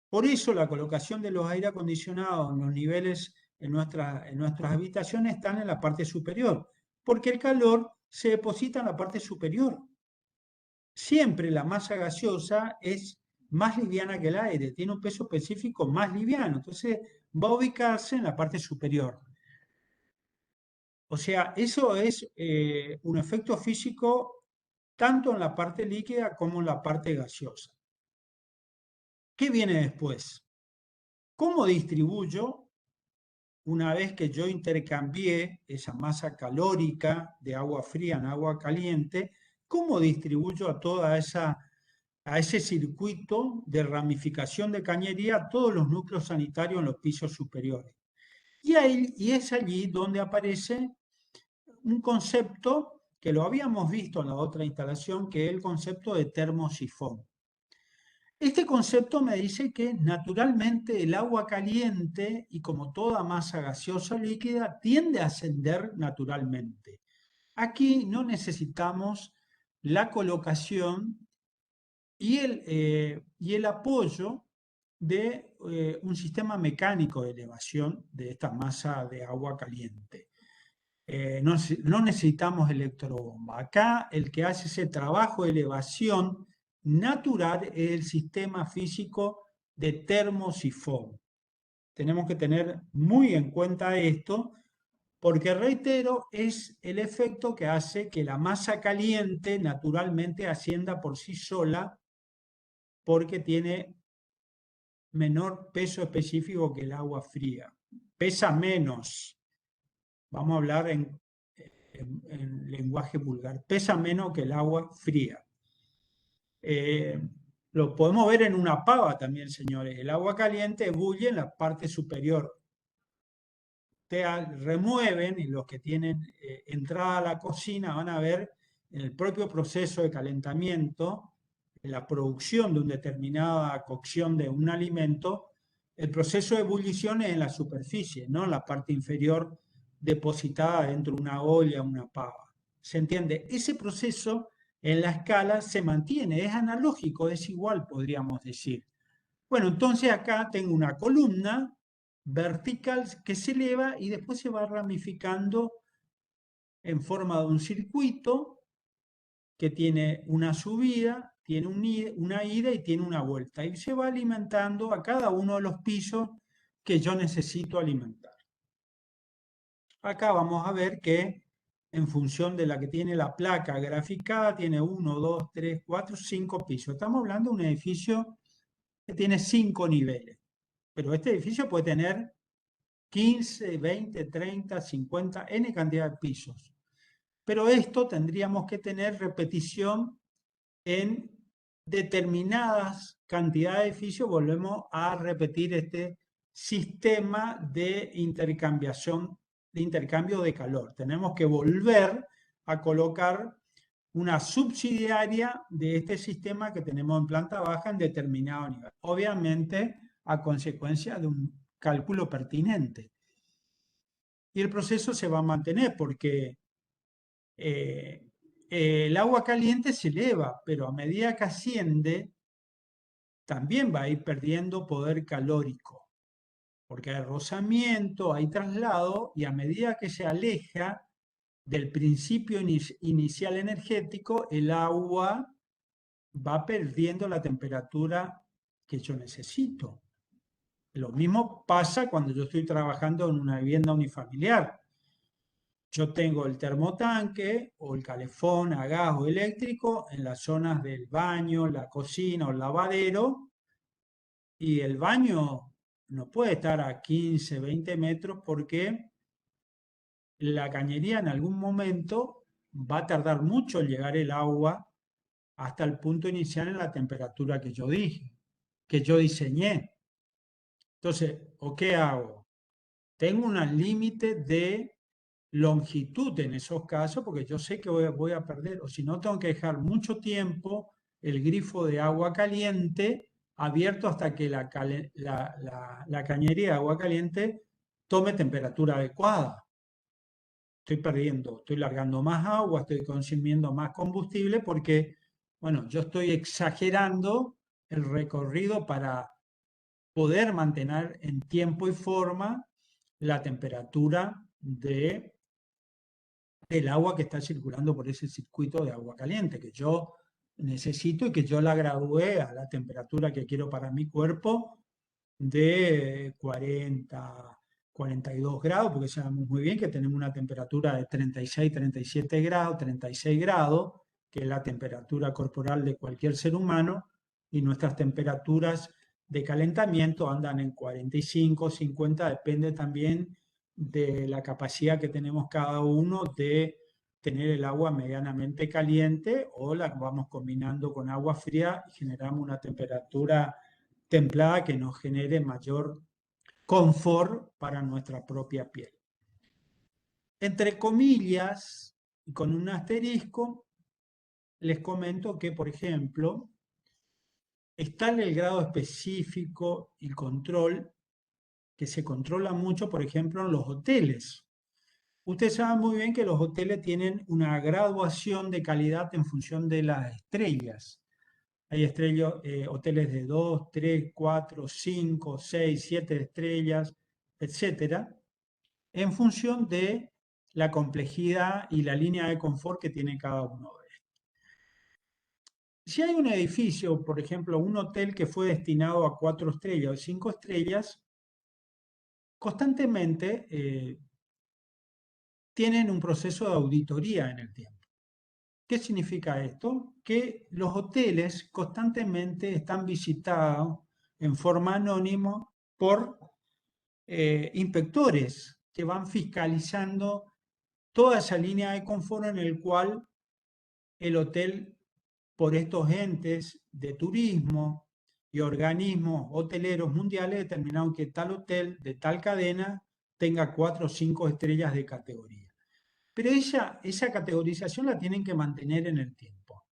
Por eso la colocación de los aire acondicionados en los niveles en nuestras habitaciones están en la parte superior, porque el calor se deposita en la parte superior. Siempre la masa gaseosa es más liviana que el aire, tiene un peso específico más liviano, entonces va a ubicarse en la parte superior. O sea, eso es un efecto físico tanto en la parte líquida como en la parte gaseosa. ¿Qué viene después? ¿Cómo distribuyo, una vez que yo intercambié esa masa calórica de agua fría en agua caliente, cómo distribuyo a ese circuito de ramificación de cañería a todos los núcleos sanitarios en los pisos superiores? Y es allí donde aparece un concepto que lo habíamos visto en la otra instalación, que es el concepto de termosifón. Este concepto me dice que naturalmente el agua caliente, y como toda masa gaseosa líquida, tiende a ascender naturalmente. Aquí no necesitamos la colocación y el apoyo de un sistema mecánico de elevación de esta masa de agua caliente. No necesitamos electrobomba. Acá el que hace ese trabajo de elevación natural es el sistema físico de termosifón. Tenemos que tener muy en cuenta esto, porque reitero, es el efecto que hace que la masa caliente naturalmente ascienda por sí sola, porque tiene menor peso específico que el agua fría. Pesa menos, vamos a hablar en lenguaje vulgar, pesa menos que el agua fría. Lo podemos ver en una pava también, señores. El agua caliente bulle en la parte superior. Remueven, y los que tienen entrada a la cocina van a ver en el propio proceso de calentamiento, en la producción de una determinada cocción de un alimento, el proceso de ebullición es en la superficie, no en la parte inferior depositada dentro de una olla, una pava. ¿Se entiende? Ese proceso en la escala se mantiene, es analógico, es igual, podríamos decir. Bueno, entonces acá tengo una columna vertical que se eleva y después se va ramificando en forma de un circuito que tiene una subida, tiene una ida y tiene una vuelta. Y se va alimentando a cada uno de los pisos que yo necesito alimentar. Acá vamos a ver que en función de la que tiene la placa graficada, tiene 1, 2, 3, 4, 5 pisos. Estamos hablando de un edificio que tiene 5 niveles. Pero este edificio puede tener 15, 20, 30, 50, N cantidad de pisos. Pero esto tendríamos que tener repetición en determinadas cantidades de edificios. Volvemos a repetir este sistema de intercambiación, de intercambio de calor. Tenemos que volver a colocar una subsidiaria de este sistema que tenemos en planta baja en determinado nivel. Obviamente, a consecuencia de un cálculo pertinente. Y el proceso se va a mantener porque el agua caliente se eleva, pero a medida que asciende, también va a ir perdiendo poder calórico, porque hay rozamiento, hay traslado, y a medida que se aleja del principio inicial energético, el agua va perdiendo la temperatura que yo necesito. Lo mismo pasa cuando yo estoy trabajando en una vivienda unifamiliar. Yo tengo el termotanque o el calefón a gas o eléctrico en las zonas del baño, la cocina o el lavadero, y el baño no puede estar a 15, 20 metros porque la cañería en algún momento va a tardar mucho en llegar el agua hasta el punto inicial en la temperatura que yo dije, que yo diseñé. Entonces, ¿o qué hago? Tengo un límite de longitud en esos casos porque yo sé que voy a perder, o si no, tengo que dejar mucho tiempo el grifo de agua caliente abierto hasta que la cañería de agua caliente tome temperatura adecuada. Estoy perdiendo, estoy largando más agua, estoy consumiendo más combustible porque, bueno, yo estoy exagerando el recorrido para poder mantener en tiempo y forma la temperatura del agua que está circulando por ese circuito de agua caliente, que yo necesito y que yo la gradué a la temperatura que quiero para mi cuerpo de 40, 42 grados, porque sabemos muy bien que tenemos una temperatura de 36, 37 grados, 36 grados, que es la temperatura corporal de cualquier ser humano, y nuestras temperaturas de calentamiento andan en 45, 50, depende también de la capacidad que tenemos cada uno de tener el agua medianamente caliente, o la vamos combinando con agua fría y generamos una temperatura templada que nos genere mayor confort para nuestra propia piel. Entre comillas, y con un asterisco, les comento que, por ejemplo, está en el grado específico y control que se controla mucho, por ejemplo, en los hoteles. Ustedes saben muy bien que los hoteles tienen una graduación de calidad en función de las estrellas. hay hoteles de 2, 3, 4, 5, 6, 7 estrellas, etcétera, en función de la complejidad y la línea de confort que tiene cada uno de ellos. Si hay un edificio, por ejemplo, un hotel que fue destinado a 4 estrellas o 5 estrellas, constantemente tienen un proceso de auditoría en el tiempo. ¿Qué significa esto? Que los hoteles constantemente están visitados en forma anónima por inspectores que van fiscalizando toda esa línea de confort en el cual el hotel, por estos entes de turismo y organismos hoteleros mundiales, determinaron que tal hotel de tal cadena tenga 4 o 5 estrellas de categoría. Pero esa categorización la tienen que mantener en el tiempo.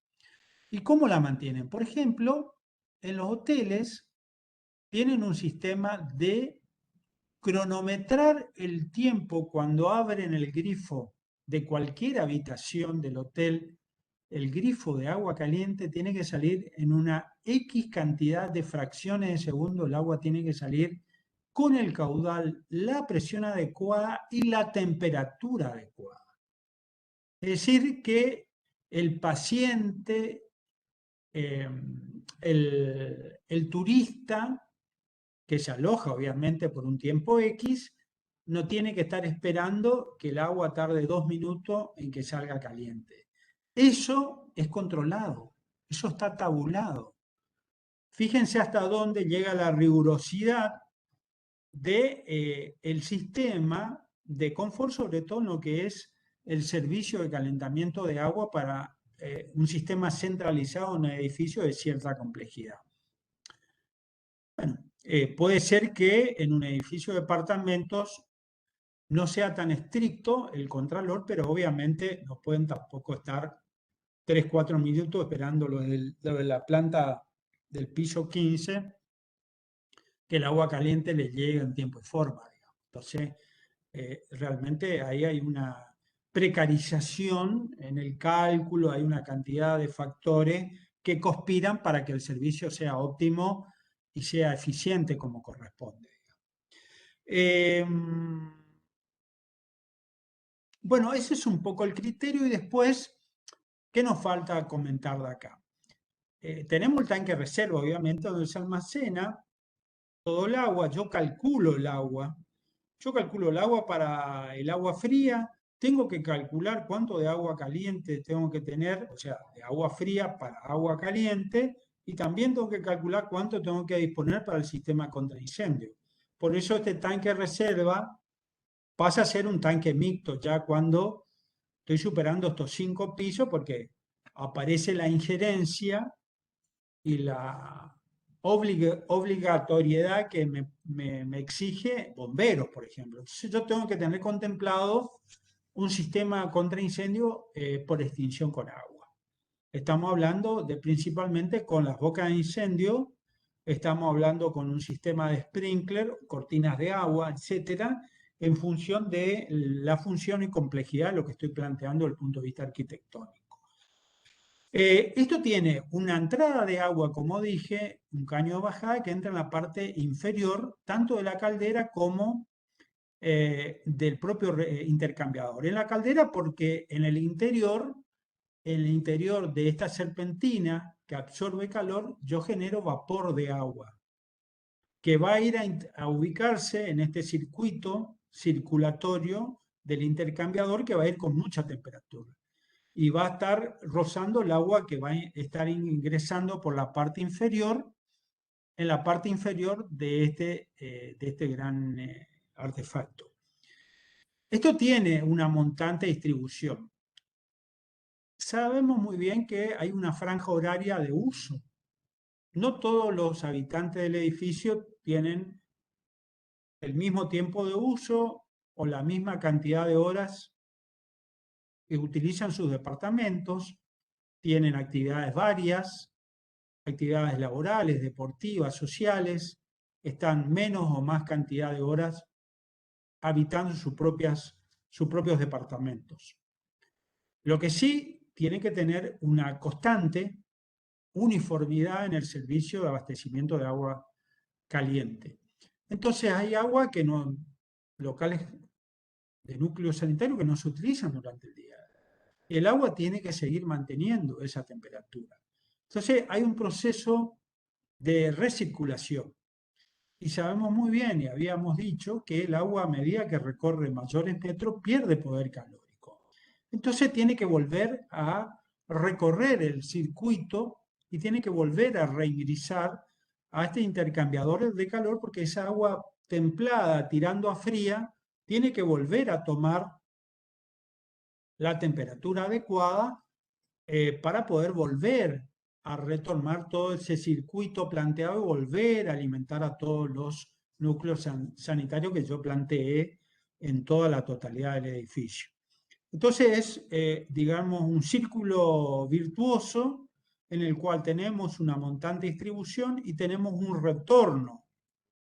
¿Y cómo la mantienen? Por ejemplo, en los hoteles tienen un sistema de cronometrar el tiempo cuando abren el grifo de cualquier habitación del hotel. El grifo de agua caliente tiene que salir en una X cantidad de fracciones de segundo, el agua tiene que salir con el caudal, la presión adecuada y la temperatura adecuada. Es decir, que el paciente, el turista, que se aloja obviamente por un tiempo X, no tiene que estar esperando que el agua tarde 2 minutos en que salga caliente. Eso es controlado, eso está tabulado. Fíjense hasta dónde llega la rigurosidad del sistema de confort, sobre todo en lo que es el servicio de calentamiento de agua para un sistema centralizado en un edificio de cierta complejidad. Bueno, puede ser que en un edificio de departamentos no sea tan estricto el contralor, pero obviamente no pueden tampoco estar 3, 4 minutos esperando lo de la planta del piso 15, que el agua caliente le llegue en tiempo y forma, digamos. Entonces, realmente ahí hay una precarización en el cálculo, hay una cantidad de factores que conspiran para que el servicio sea óptimo y sea eficiente como corresponde. Bueno, ese es un poco el criterio y después, ¿qué nos falta comentar de acá? Tenemos el tanque reserva, obviamente, donde se almacena todo el agua. Yo calculo el agua. Yo calculo el agua para el agua fría. Tengo que calcular cuánto de agua caliente tengo que tener, o sea, de agua fría para agua caliente. Y también tengo que calcular cuánto tengo que disponer para el sistema contra incendio. Por eso este tanque reserva pasa a ser un tanque mixto ya cuando estoy superando estos 5 pisos porque aparece la injerencia y la obligatoriedad que me exige bomberos, por ejemplo. Entonces yo tengo que tener contemplado un sistema contra incendio por extinción con agua. Estamos hablando de principalmente con las bocas de incendio, estamos hablando con un sistema de sprinkler, cortinas de agua, etcétera, en función de la función y complejidad de lo que estoy planteando desde el punto de vista arquitectónico. Esto tiene una entrada de agua, como dije, un caño de bajada que entra en la parte inferior, tanto de la caldera como del propio intercambiador. En la caldera porque en el interior de esta serpentina que absorbe calor, yo genero vapor de agua, que va a ir a ubicarse en este circuito circulatorio del intercambiador que va a ir con mucha temperatura y va a estar rozando el agua que va a estar ingresando por la parte inferior, en la parte inferior de este gran artefacto. Esto tiene una montante distribución. Sabemos muy bien que hay una franja horaria de uso. No todos los habitantes del edificio tienen el mismo tiempo de uso o la misma cantidad de horas que utilizan sus departamentos, tienen actividades varias, actividades laborales, deportivas, sociales, están menos o más cantidad de horas habitando sus propios departamentos. Lo que sí tiene que tener una constante, uniformidad en el servicio de abastecimiento de agua caliente. Entonces hay agua que no, locales de núcleo sanitario que no se utilizan durante el día. El agua tiene que seguir manteniendo esa temperatura. Entonces hay un proceso de recirculación. Y sabemos muy bien, y habíamos dicho, que el agua a medida que recorre mayores metros pierde poder calórico. Entonces tiene que volver a recorrer el circuito y tiene que volver a reingresar a este intercambiador de calor porque esa agua templada tirando a fría tiene que volver a tomar la temperatura adecuada para poder volver a retomar todo ese circuito planteado y volver a alimentar a todos los núcleos sanitarios que yo planteé en toda la totalidad del edificio. Entonces es, digamos, un círculo virtuoso en el cual tenemos una montante distribución y tenemos un retorno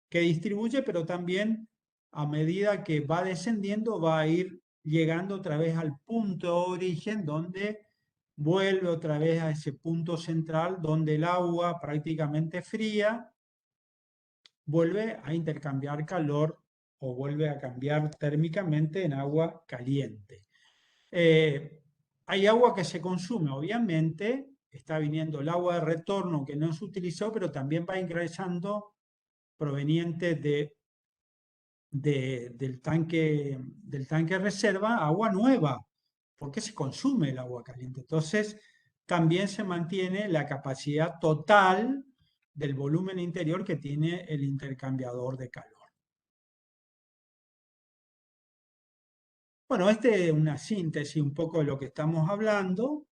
que distribuye, pero también a medida que va descendiendo va a ir llegando otra vez al punto de origen donde vuelve otra vez a ese punto central donde el agua prácticamente fría vuelve a intercambiar calor o vuelve a cambiar térmicamente en agua caliente. Hay agua que se consume, obviamente, está viniendo el agua de retorno que no se utilizó, pero también va ingresando proveniente del tanque reserva agua nueva, porque se consume el agua caliente. Entonces, también se mantiene la capacidad total del volumen interior que tiene el intercambiador de calor. Bueno, este es una síntesis un poco de lo que estamos hablando,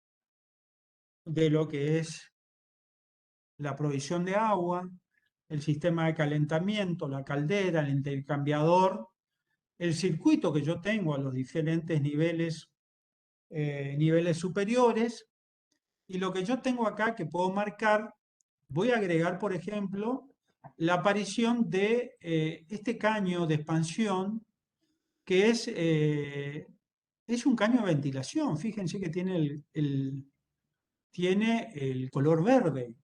de lo que es la provisión de agua, el sistema de calentamiento, la caldera, el intercambiador, el circuito que yo tengo a los diferentes niveles superiores, y lo que yo tengo acá que puedo marcar, voy a agregar, por ejemplo, la aparición de este caño de expansión, que es un caño de ventilación. Fíjense que tiene el color verde,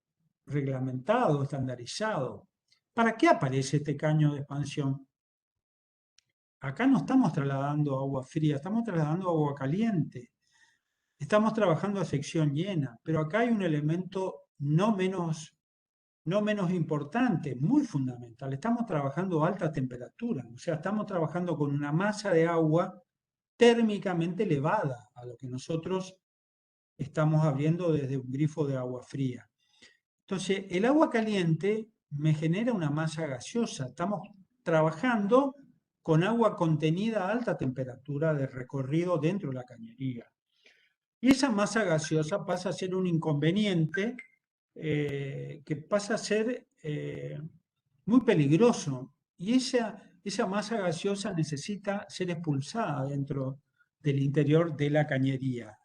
reglamentado, estandarizado. ¿Para qué aparece este caño de expansión? Acá no estamos trasladando agua fría, estamos trasladando agua caliente. Estamos trabajando a sección llena, pero acá hay un elemento no menos importante, muy fundamental. Estamos trabajando a alta temperatura, o sea, estamos trabajando con una masa de agua térmicamente elevada a lo que nosotros estamos abriendo desde un grifo de agua fría. Entonces, el agua caliente me genera una masa gaseosa. Estamos trabajando con agua contenida a alta temperatura de recorrido dentro de la cañería. Y esa masa gaseosa pasa a ser un inconveniente que pasa a ser muy peligroso. Y esa masa gaseosa necesita ser expulsada dentro del interior de la cañería.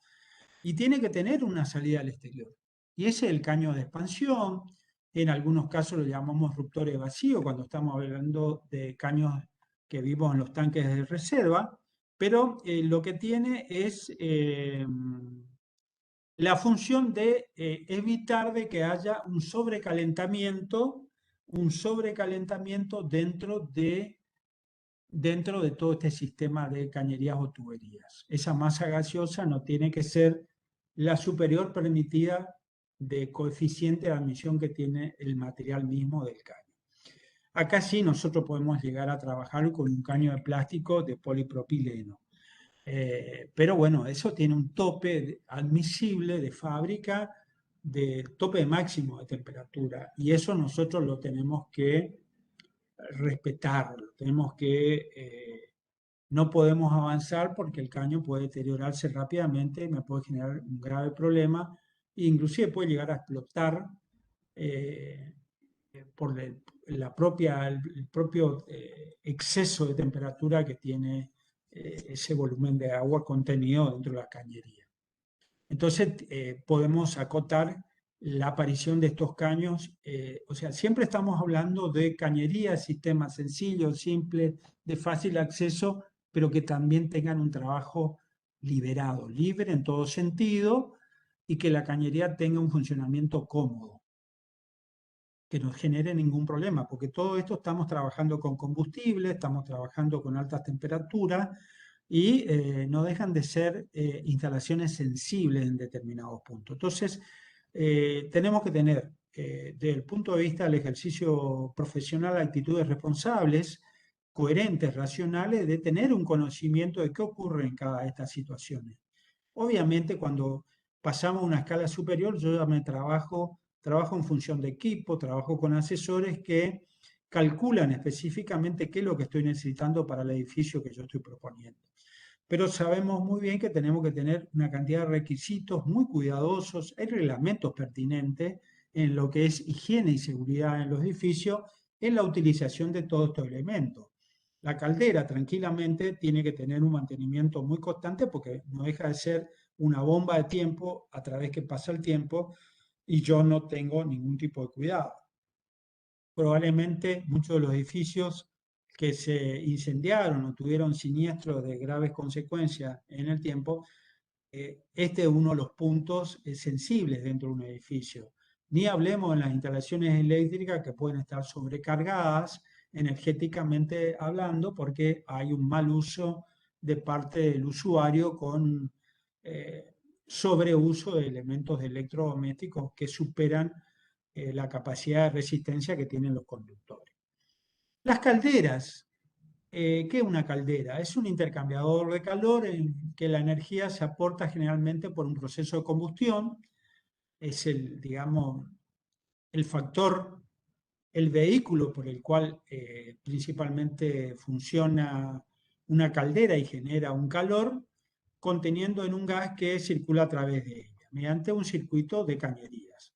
Y tiene que tener una salida al exterior. Y ese es el caño de expansión. En algunos casos lo llamamos ruptores vacíos cuando estamos hablando de caños que vivimos en los tanques de reserva. Pero lo que tiene es la función de evitar de que haya un sobrecalentamiento dentro de todo este sistema de cañerías o tuberías. Esa masa gaseosa no tiene que ser la superior permitida de coeficiente de admisión que tiene el material mismo del caño. Acá sí nosotros podemos llegar a trabajar con un caño de plástico de polipropileno. Pero bueno, eso tiene un tope admisible de fábrica, de tope máximo de temperatura, y eso nosotros lo tenemos que respetarlo, tenemos que, no podemos avanzar porque el caño puede deteriorarse rápidamente, me puede generar un grave problema, e inclusive puede llegar a explotar eh, por el propio exceso de temperatura que tiene ese volumen de agua contenido dentro de la cañería. Entonces, podemos acotar la aparición de estos caños, o sea, siempre estamos hablando de cañerías, sistemas sencillos, simples, de fácil acceso, pero que también tengan un trabajo liberado, libre en todo sentido, y que la cañería tenga un funcionamiento cómodo, que no genere ningún problema, porque todo esto estamos trabajando con combustible, estamos trabajando con altas temperaturas y no dejan de ser instalaciones sensibles en determinados puntos. Entonces, tenemos que tener, desde el punto de vista del ejercicio profesional, actitudes responsables, coherentes, racionales, de tener un conocimiento de qué ocurre en cada de estas situaciones. Obviamente, cuando pasamos a una escala superior, yo ya me trabajo en función de equipo, trabajo con asesores que calculan específicamente qué es lo que estoy necesitando para el edificio que yo estoy proponiendo. Pero sabemos muy bien que tenemos que tener una cantidad de requisitos muy cuidadosos, hay reglamentos pertinentes en lo que es higiene y seguridad en los edificios, en la utilización de todos estos elementos. La caldera tranquilamente tiene que tener un mantenimiento muy constante porque no deja de ser una bomba de tiempo a través que pasa el tiempo y yo no tengo ningún tipo de cuidado. Probablemente muchos de los edificios que se incendiaron o tuvieron siniestros de graves consecuencias en el tiempo, este es uno de los puntos sensibles dentro de un edificio. Ni hablemos en las instalaciones eléctricas que pueden estar sobrecargadas energéticamente hablando porque hay un mal uso de parte del usuario con sobreuso de elementos electrodomésticos que superan la capacidad de resistencia que tienen los conductores. Las calderas. ¿Qué es una caldera? Es un intercambiador de calor en que la energía se aporta generalmente por un proceso de combustión. Es el, digamos, el factor, el vehículo por el cual principalmente funciona una caldera y genera un calor conteniendo en un gas que circula a través de ella, mediante un circuito de cañerías.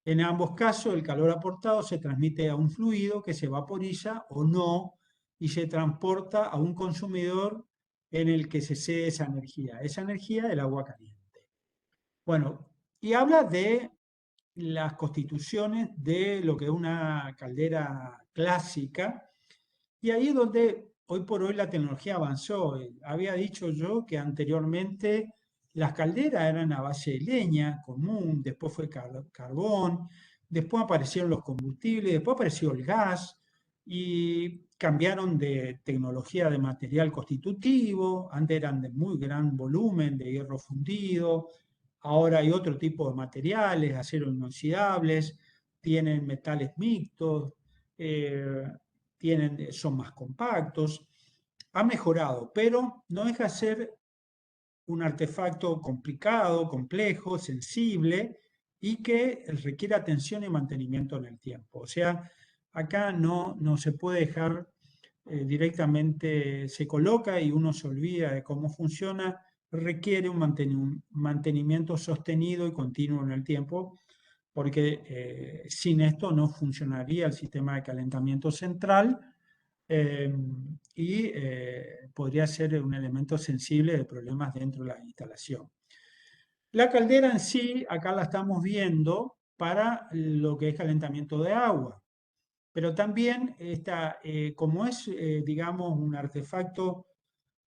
En ambos casos, el calor aportado se transmite a un fluido que se vaporiza o no y se transporta a un consumidor en el que se cede esa energía. Esa energía, el agua caliente. Bueno, y habla de las constituciones de lo que es una caldera clásica, y ahí es donde hoy por hoy la tecnología avanzó. Había dicho yo que anteriormente las calderas eran a base de leña común, después fue carbón, después aparecieron los combustibles, después apareció el gas y cambiaron de tecnología de material constitutivo, antes eran de muy gran volumen, de hierro fundido, ahora hay otro tipo de materiales, acero inoxidables, tienen metales mixtos, eh, son más compactos, ha mejorado, pero no deja de ser un artefacto complicado, complejo, sensible y que requiere atención y mantenimiento en el tiempo. O sea, acá no se puede dejar directamente, se coloca y uno se olvida de cómo funciona, requiere un mantenimiento sostenido y continuo en el tiempo, porque sin esto no funcionaría el sistema de calentamiento central eh, y podría ser un elemento sensible de problemas dentro de la instalación. La caldera en sí, acá la estamos viendo para lo que es calentamiento de agua, pero también está, como es, digamos, un artefacto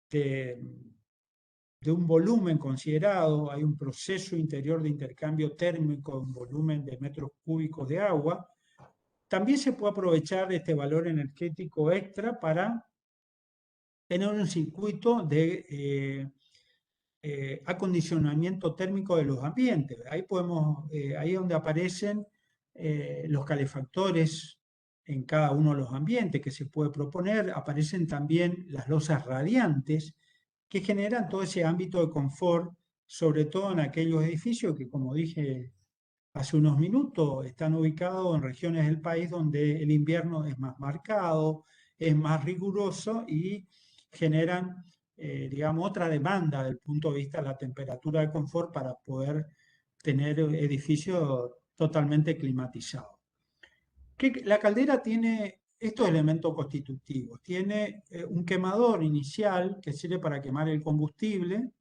de, de un volumen considerado, hay un proceso interior de intercambio térmico de un volumen de metros cúbicos de agua, también se puede aprovechar este valor energético extra para tener un circuito de acondicionamiento térmico de los ambientes. Ahí es donde aparecen los calefactores en cada uno de los ambientes que se puede proponer. Aparecen también las losas radiantes que generan todo ese ámbito de confort, sobre todo en aquellos edificios que, como dije hace unos minutos, están ubicados en regiones del país donde el invierno es más marcado, es más riguroso y generan, digamos, otra demanda desde el punto de vista de la temperatura de confort para poder tener edificios totalmente climatizados. La caldera tiene estos elementos constitutivos. Tiene un quemador inicial que sirve para quemar el combustible,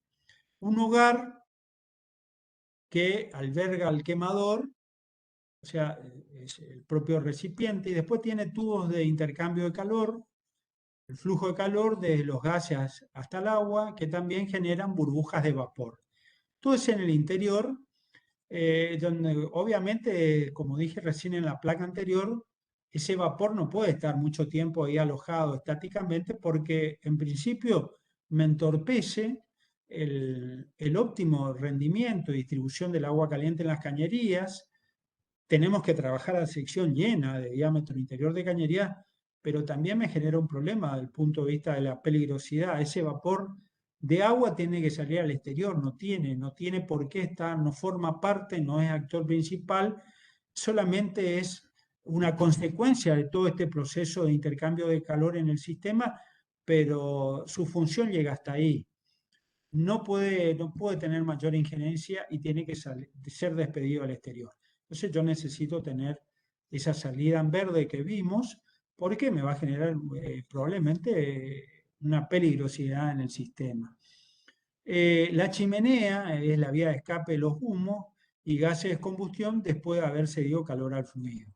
un hogar que alberga el quemador, o sea, es el propio recipiente, y después tiene tubos de intercambio de calor, el flujo de calor desde los gases hasta el agua, que también generan burbujas de vapor. Todo es en el interior donde obviamente, como dije recién en la placa anterior, ese vapor no puede estar mucho tiempo ahí alojado estáticamente porque en principio me entorpece el óptimo rendimiento y distribución del agua caliente en las cañerías. Tenemos que trabajar a sección llena de diámetro interior de cañerías, pero también me genera un problema desde el punto de vista de la peligrosidad. Ese vapor de agua tiene que salir al exterior, no tiene por qué estar, no forma parte, no es actor principal, solamente es una consecuencia de todo este proceso de intercambio de calor en el sistema, pero su función llega hasta ahí. No puede tener mayor injerencia y tiene que ser despedido al exterior. Entonces yo necesito tener esa salida en verde que vimos porque me va a generar probablemente una peligrosidad en el sistema. La chimenea es la vía de escape de los humos y gases de combustión después de haber cedido calor al fluido.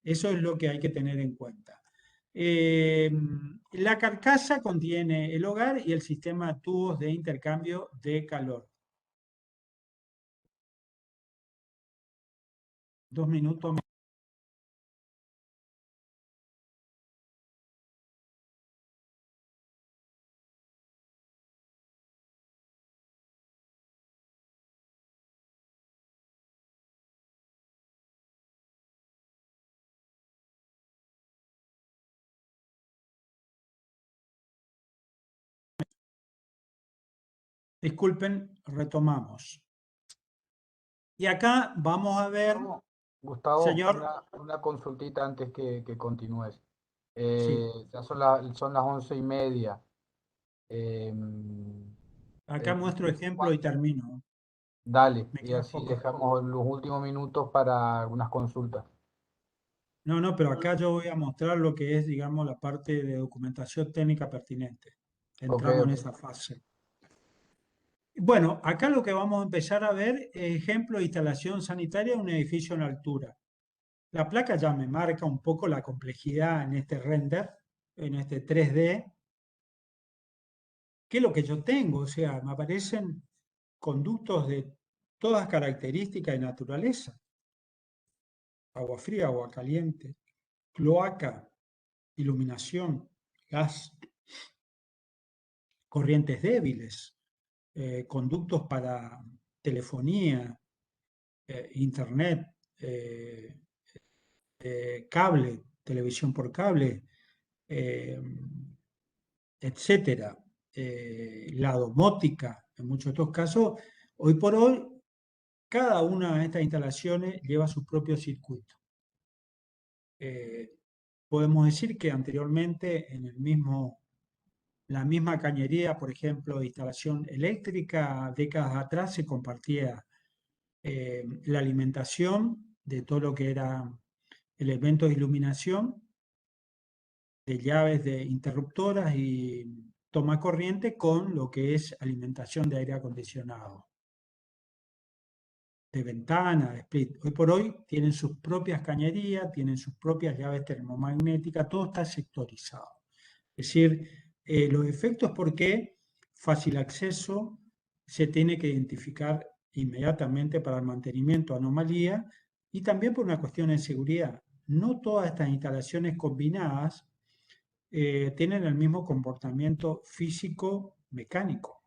Eso es lo que hay que tener en cuenta. Eh, la carcasa contiene el hogar y el sistema de tubos de intercambio de calor. 2 minutos. Disculpen, retomamos. Y acá vamos a ver, Gustavo, señor, una consultita antes que continúes. sí, Ya son las 11:30. Eh, acá eh, muestro ejemplo y termino. Dale, Me y queda así poco. dejamos los últimos minutos para algunas consultas. No, no, pero acá yo voy a mostrar lo que es, digamos, la parte de documentación técnica pertinente. Ok, Entramos en ok. esa fase. Bueno, acá lo que vamos a empezar a ver es ejemplo de instalación sanitaria en un edificio en altura. La placa ya me marca un poco la complejidad en este render, en este 3D. ¿Qué es lo que yo tengo? O sea, me aparecen conductos de todas características de naturaleza. Agua fría, agua caliente, cloaca, iluminación, gas, corrientes débiles, conductos para telefonía, internet, eh, cable, televisión por cable, eh, etcétera. La domótica, en muchos de estos casos, hoy por hoy, cada una de estas instalaciones lleva su propio circuito. Eh, Podemos decir que anteriormente en la misma cañería, por ejemplo, de instalación eléctrica, décadas atrás se compartía la alimentación de todo lo que era elementos de iluminación, de llaves de interruptoras y toma corriente con lo que es alimentación de aire acondicionado, de ventana, de split. Hoy por hoy tienen sus propias cañerías, tienen sus propias llaves termomagnéticas, todo está sectorizado. Es decir, los efectos porque fácil acceso, se tiene que identificar inmediatamente para el mantenimiento anomalía y también por una cuestión de seguridad. No todas estas instalaciones combinadas tienen el mismo comportamiento físico-mecánico.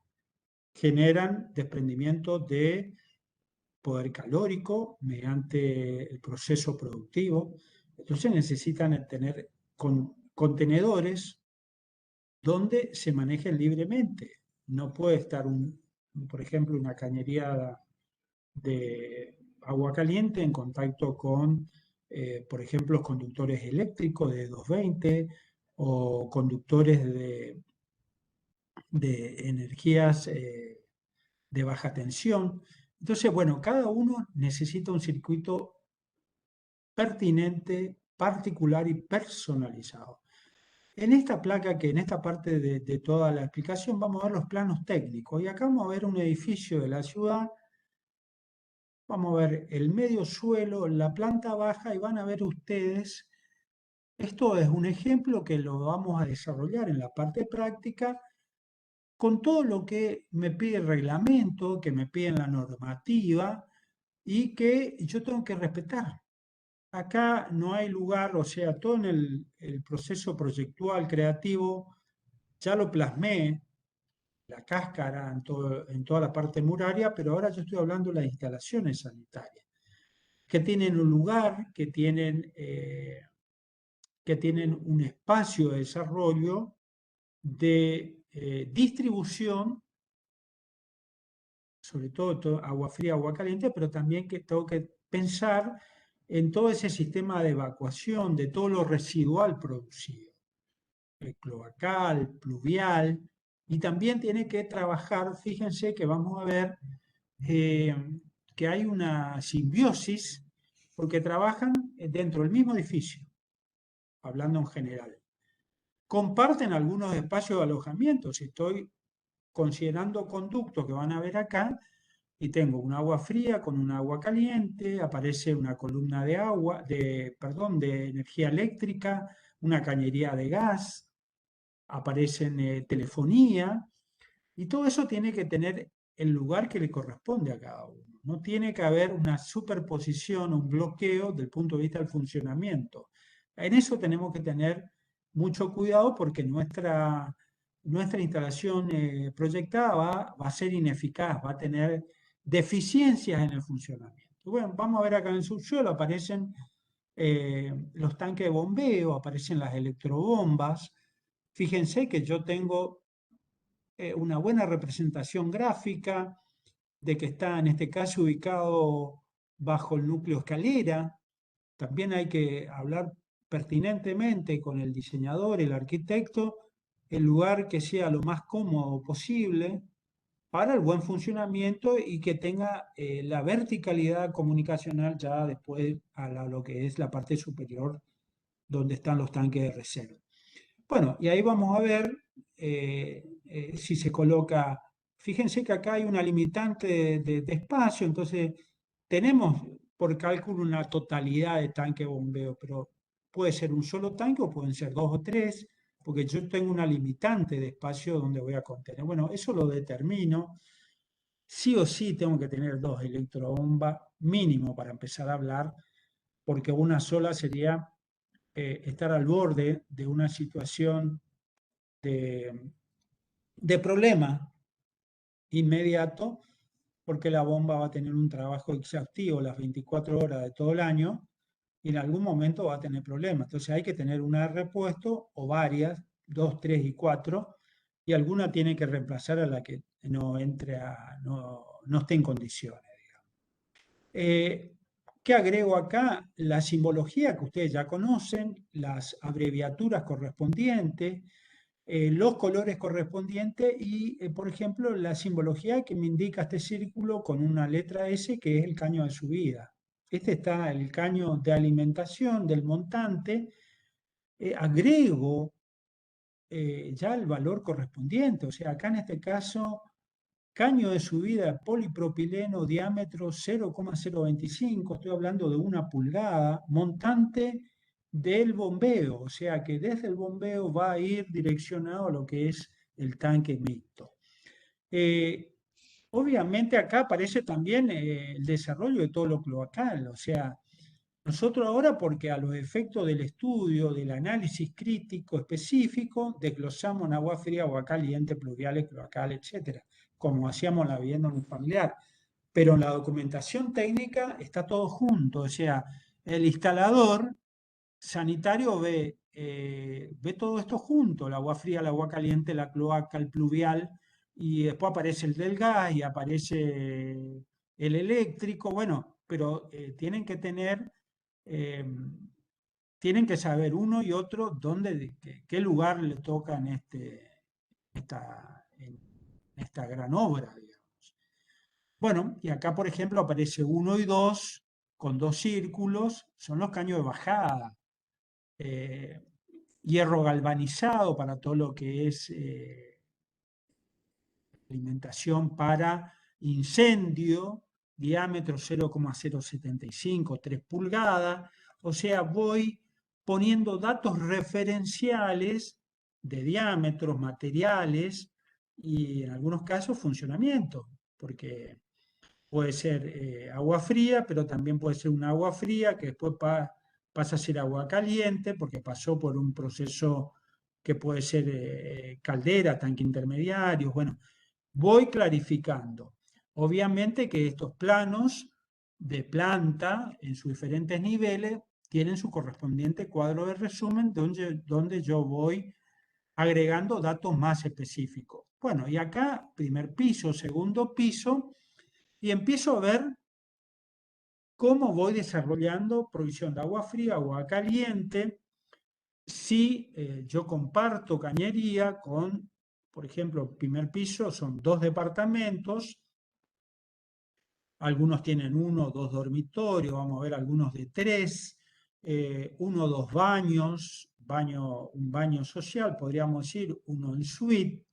Generan desprendimiento de poder calórico mediante el proceso productivo. Entonces necesitan tener contenedores donde se manejen libremente. No puede estar, por ejemplo, una cañería de agua caliente en contacto con, por ejemplo, los conductores eléctricos de 220 o conductores de energías de baja tensión. Entonces, bueno, cada uno necesita un circuito pertinente, particular y personalizado. En esta placa, que en esta parte de toda la explicación, vamos a ver los planos técnicos. Y acá vamos a ver un edificio de la ciudad, vamos a ver el medio suelo, la planta baja, y van a ver ustedes, esto es un ejemplo que lo vamos a desarrollar en la parte práctica con todo lo que me pide el reglamento, que me pide la normativa, y que yo tengo que respetar. Acá no hay lugar, o sea, todo en el proceso proyectual, creativo, ya lo plasmé, la cáscara en toda la parte muraria, pero ahora yo estoy hablando de las instalaciones sanitarias, que tienen un lugar, que tienen un espacio de desarrollo, de distribución, sobre todo agua fría, agua caliente, pero también que tengo que pensar en todo ese sistema de evacuación de todo lo residual producido, el cloacal, pluvial, y también tiene que trabajar, fíjense que vamos a ver eh, que hay una simbiosis, porque trabajan dentro del mismo edificio, hablando en general. Comparten algunos espacios de alojamiento, si estoy considerando conductos que van a ver acá, y tengo un agua fría con un agua caliente, aparece una columna de agua, perdón, de energía eléctrica, una cañería de gas, aparecen telefonía, y todo eso tiene que tener el lugar que le corresponde a cada uno. No tiene que haber una superposición, un bloqueo del punto de vista del funcionamiento. En eso tenemos que tener mucho cuidado porque nuestra instalación proyectada va a ser ineficaz, va a tener deficiencias en el funcionamiento. Bueno, vamos a ver acá en el subsuelo, aparecen los tanques de bombeo, aparecen las electrobombas. Fíjense que yo tengo una buena representación gráfica de que está en este caso ubicado bajo el núcleo escalera. También hay que hablar pertinentemente con el diseñador, el arquitecto, el lugar que sea lo más cómodo posible para el buen funcionamiento y que tenga la verticalidad comunicacional ya después lo que es la parte superior donde están los tanques de reserva. Bueno, y ahí vamos a ver si se coloca, fíjense que acá hay una limitante de espacio, entonces tenemos por cálculo una totalidad de tanque bombeo, pero puede ser un solo tanque o pueden ser dos o tres, porque yo tengo una limitante de espacio donde voy a contener. Bueno, eso lo determino. Sí o sí tengo que tener dos electrobombas mínimo para empezar a hablar, porque una sola sería estar al borde de una situación de, de problema inmediato, porque la bomba va a tener un trabajo exhaustivo las 24 horas de todo el año y en algún momento va a tener problemas. Entonces hay que tener una de repuesto o varias, dos, tres y cuatro, y alguna tiene que reemplazar a la que no esté en condiciones. Eh, ¿Qué agrego acá? La simbología que ustedes ya conocen, las abreviaturas correspondientes, los colores correspondientes y, por ejemplo, la simbología que me indica este círculo con una letra S, que es el caño de subida. Este está el caño de alimentación del montante. Agrego ya el valor correspondiente, o sea, acá en este caso, caño de subida polipropileno, diámetro 0,025, estoy hablando de 1 pulgada, montante del bombeo, o sea que desde el bombeo va a ir direccionado a lo que es el tanque mixto. Obviamente acá aparece también el desarrollo de todo lo cloacal, o sea, nosotros ahora, porque a los efectos del estudio, del análisis crítico específico, desglosamos en agua fría, agua caliente, pluviales, cloacal, etcétera, como hacíamos en la vivienda unifamiliar. Pero en la documentación técnica está todo junto, o sea, el instalador sanitario ve todo esto junto, el agua fría, el agua caliente, la cloaca, el pluvial, y después aparece el del gas y aparece el eléctrico, bueno, pero eh, tienen que saber uno y otro qué lugar le toca en esta gran obra, digamos. Bueno, y acá, por ejemplo, aparece 1 y 2 con dos círculos, son los caños de bajada. Eh, Hierro galvanizado para todo lo que es alimentación para incendio, diámetro 0,075, 3 pulgadas, o sea, voy poniendo datos referenciales de diámetros, materiales y en algunos casos funcionamiento, porque puede ser agua fría, pero también puede ser un agua fría que después pasa a ser agua caliente porque pasó por un proceso que puede ser caldera, tanque intermediario. Bueno, voy clarificando. Obviamente que estos planos de planta en sus diferentes niveles tienen su correspondiente cuadro de resumen donde yo voy agregando datos más específicos. Bueno, y acá primer piso, segundo piso, y empiezo a ver cómo voy desarrollando provisión de agua fría, agua caliente, si yo comparto cañería con, por ejemplo, primer piso son 2 departamentos, algunos tienen 1 o 2 dormitorios, vamos a ver algunos de 3, 1 o 2 baños, un baño social, podríamos decir, uno en suite,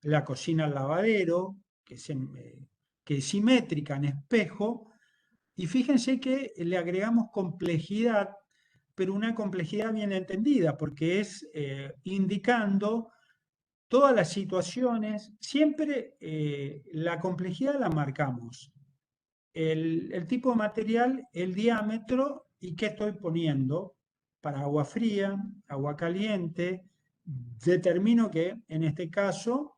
la cocina al lavadero, que es simétrica en espejo, y fíjense que le agregamos complejidad, pero una complejidad bien entendida, porque es indicando todas las situaciones, siempre la complejidad la marcamos. El tipo de material, el diámetro y qué estoy poniendo para agua fría, agua caliente. Determino que en este caso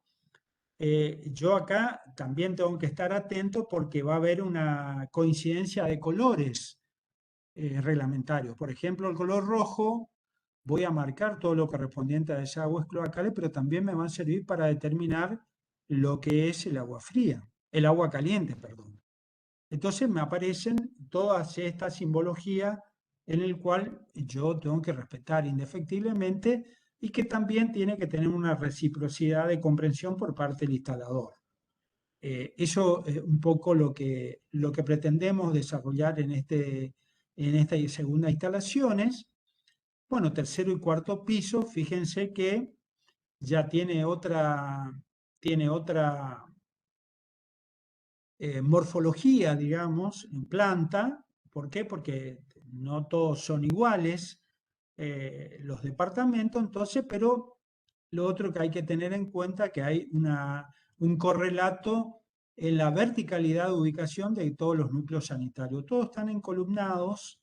yo acá también tengo que estar atento porque va a haber una coincidencia de colores reglamentarios. Por ejemplo, el color rojo, voy a marcar todo lo correspondiente a desagües cloacales, pero también me va a servir para determinar lo que es el agua fría, el agua caliente, perdón. Entonces me aparecen todas estas simbologías en el cual yo tengo que respetar indefectiblemente y que también tiene que tener una reciprocidad de comprensión por parte del instalador. Eso es un poco lo que pretendemos desarrollar en esta segunda instalaciones. Bueno, tercero y cuarto piso, fíjense que ya tiene otra morfología, digamos, en planta. ¿Por qué? Porque no todos son iguales los departamentos, entonces, pero lo otro que hay que tener en cuenta es que hay un correlato en la verticalidad de ubicación de todos los núcleos sanitarios. Todos están encolumnados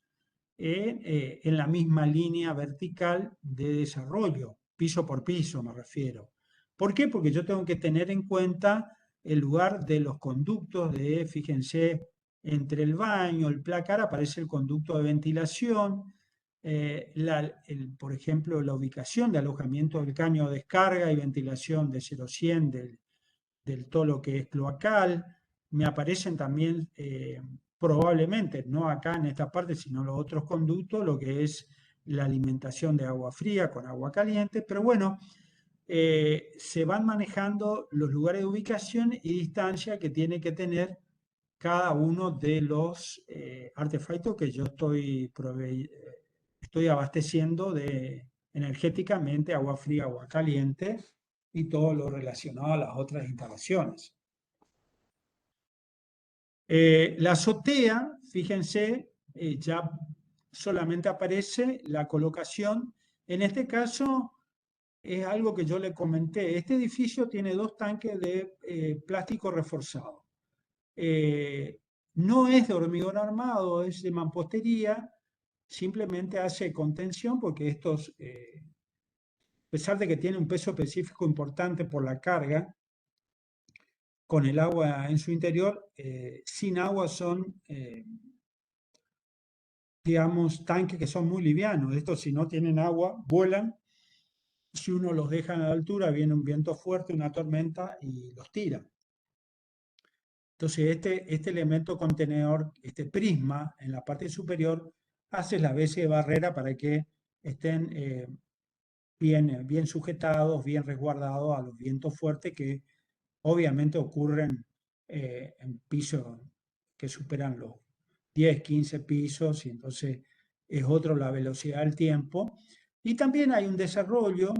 en la misma línea vertical de desarrollo, piso por piso me refiero. ¿Por qué? Porque yo tengo que tener en cuenta el lugar de los conductos fíjense, entre el baño, el placar aparece el conducto de ventilación, por ejemplo, la ubicación de alojamiento del caño de descarga y ventilación de 0-100 del todo lo que es cloacal. Me aparecen también, probablemente, no acá en esta parte, sino los otros conductos, lo que es la alimentación de agua fría con agua caliente, pero bueno, se van manejando los lugares de ubicación y distancia que tiene que tener cada uno de los artefactos que yo estoy abasteciendo energéticamente, agua fría, agua caliente y todo lo relacionado a las otras instalaciones. La azotea, fíjense, ya solamente aparece la colocación. En este caso es algo que yo le comenté. Este edificio tiene 2 tanques de plástico reforzado. No es de hormigón armado, es de mampostería, simplemente hace contención porque estos, a pesar de que tiene un peso específico importante por la carga, con el agua en su interior, sin agua son, digamos, tanques que son muy livianos. Estos, si no tienen agua, vuelan. Si uno los deja a la altura, viene un viento fuerte, una tormenta y los tira. Entonces, este elemento contenedor, este prisma en la parte superior, hace la base de barrera para que estén bien sujetados, bien resguardados a los vientos fuertes que obviamente ocurren en pisos que superan los 10, 15 pisos, y entonces es otro la velocidad del tiempo. Y también hay un desarrollo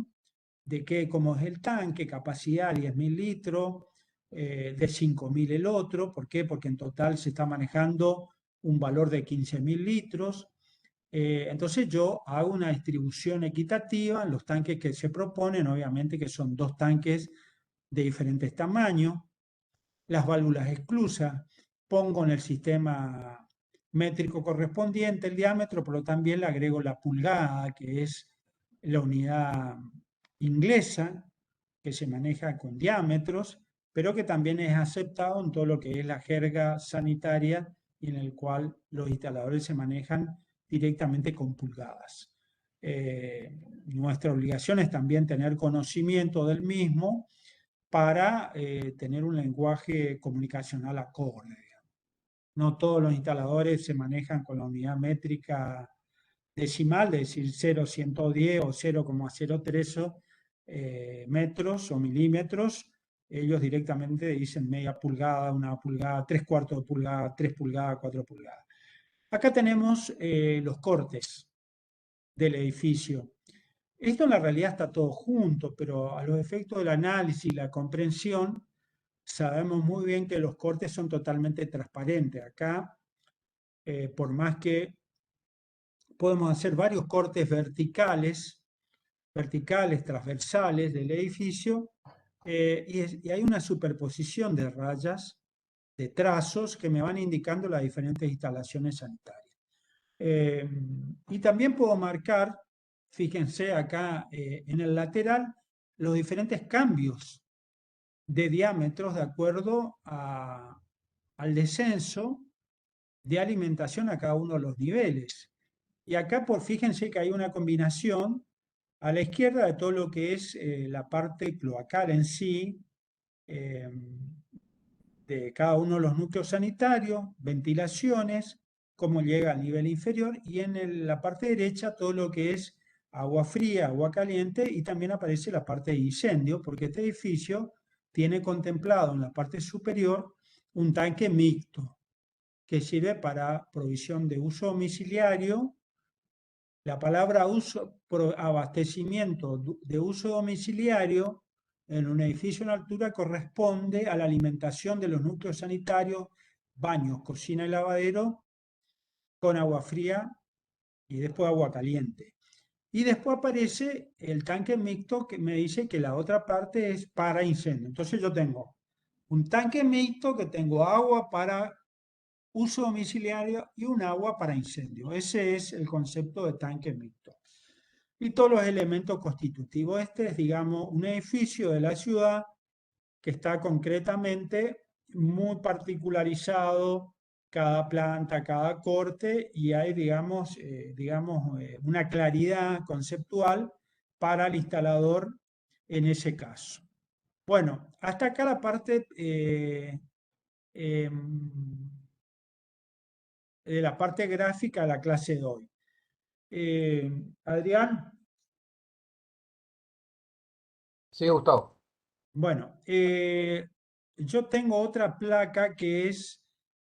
de que, como es el tanque, capacidad 10.000 litros, de 5.000 el otro. ¿Por qué? Porque en total se está manejando un valor de 15.000 litros. Entonces yo hago una distribución equitativa en los tanques que se proponen, obviamente que son 2 tanques de diferentes tamaños. las válvulas exclusas, pongo en el sistema métrico correspondiente el diámetro, pero también le agrego la pulgada, que es la unidad inglesa, que se maneja con diámetros, pero que también es aceptado en todo lo que es la jerga sanitaria y en el cual los instaladores se manejan directamente con pulgadas. Nuestra obligación es también tener conocimiento del mismo para tener un lenguaje comunicacional acorde. No todos los instaladores se manejan con la unidad métrica decimal, es decir, 0,110 o 0,03 metros o milímetros. Ellos directamente dicen media pulgada, una pulgada, 3/4 de pulgada, 3 pulgadas, 4 pulgadas. Acá tenemos los cortes del edificio. Esto en la realidad está todo junto, pero a los efectos del análisis y la comprensión, sabemos muy bien que los cortes son totalmente transparentes. Acá, por más que podemos hacer varios cortes verticales, transversales del edificio, y hay una superposición de rayas, de trazos que me van indicando las diferentes instalaciones sanitarias. Y también puedo marcar, fíjense acá en el lateral, los diferentes cambios de diámetros de acuerdo al descenso de alimentación a cada uno de los niveles. Y acá, fíjense que hay una combinación a la izquierda de todo lo que es la parte cloacal en sí, eh, de cada uno de los núcleos sanitarios, ventilaciones, cómo llega al nivel inferior, y en la parte derecha todo lo que es agua fría, agua caliente, y también aparece la parte de incendio, porque este edificio tiene contemplado en la parte superior un tanque mixto que sirve para provisión de uso domiciliario. La palabra abastecimiento de uso domiciliario en un edificio en altura corresponde a la alimentación de los núcleos sanitarios, baños, cocina y lavadero con agua fría y después agua caliente. Y después aparece el tanque mixto que me dice que la otra parte es para incendio. Entonces yo tengo un tanque mixto que tengo agua para uso domiciliario y un agua para incendio. Ese es el concepto de tanque mixto. Y todos los elementos constitutivos. Este es, digamos, un edificio de la ciudad que está concretamente muy particularizado, cada planta, cada corte, y hay, digamos, una claridad conceptual para el instalador en ese caso. Bueno, hasta acá la parte de la parte gráfica de la clase de hoy. Adrián, Sí, Gustavo. bueno, yo tengo otra placa que es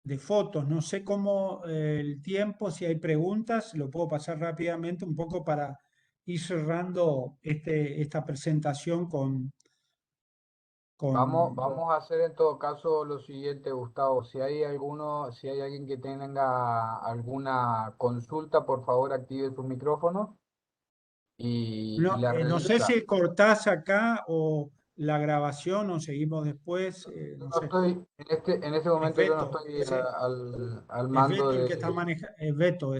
de fotos, no sé cómo el tiempo, si hay preguntas, lo puedo pasar rápidamente un poco para ir cerrando esta presentación con. Vamos a hacer en todo caso lo siguiente, Gustavo. Si hay alguien que tenga alguna consulta, por favor active su micrófono y No, la no sé realiza. si cortás acá o la grabación o seguimos después, Yo no no sé. estoy, en este Es momento yo no Beto, estoy ese, al es mando Beto el que está de... manejando, es Beto,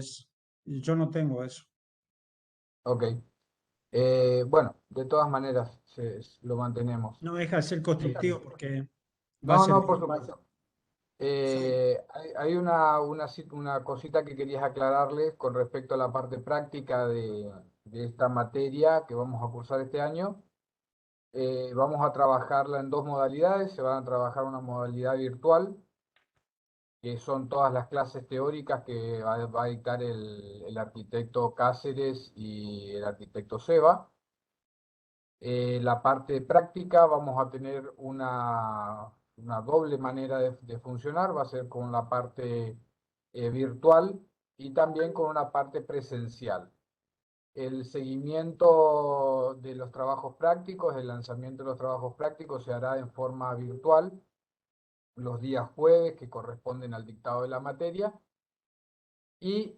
yo no tengo eso. Ok. Bueno, de todas maneras lo mantenemos. No deja de ser constructivo Bien. porque va a No, no, servir por igual. supuesto. Sí. Hay una cosita que querías aclararles con respecto a la parte práctica de esta materia que vamos a cursar este año. Vamos a trabajarla en dos modalidades. Se van a trabajar una modalidad virtual, que son todas las clases teóricas que va a dictar el arquitecto Cáceres y el arquitecto Seba. La parte práctica vamos a tener una doble manera de funcionar, va a ser con la parte virtual y también con una parte presencial. El seguimiento de los trabajos prácticos, el lanzamiento de los trabajos prácticos se hará en forma virtual los días jueves que corresponden al dictado de la materia y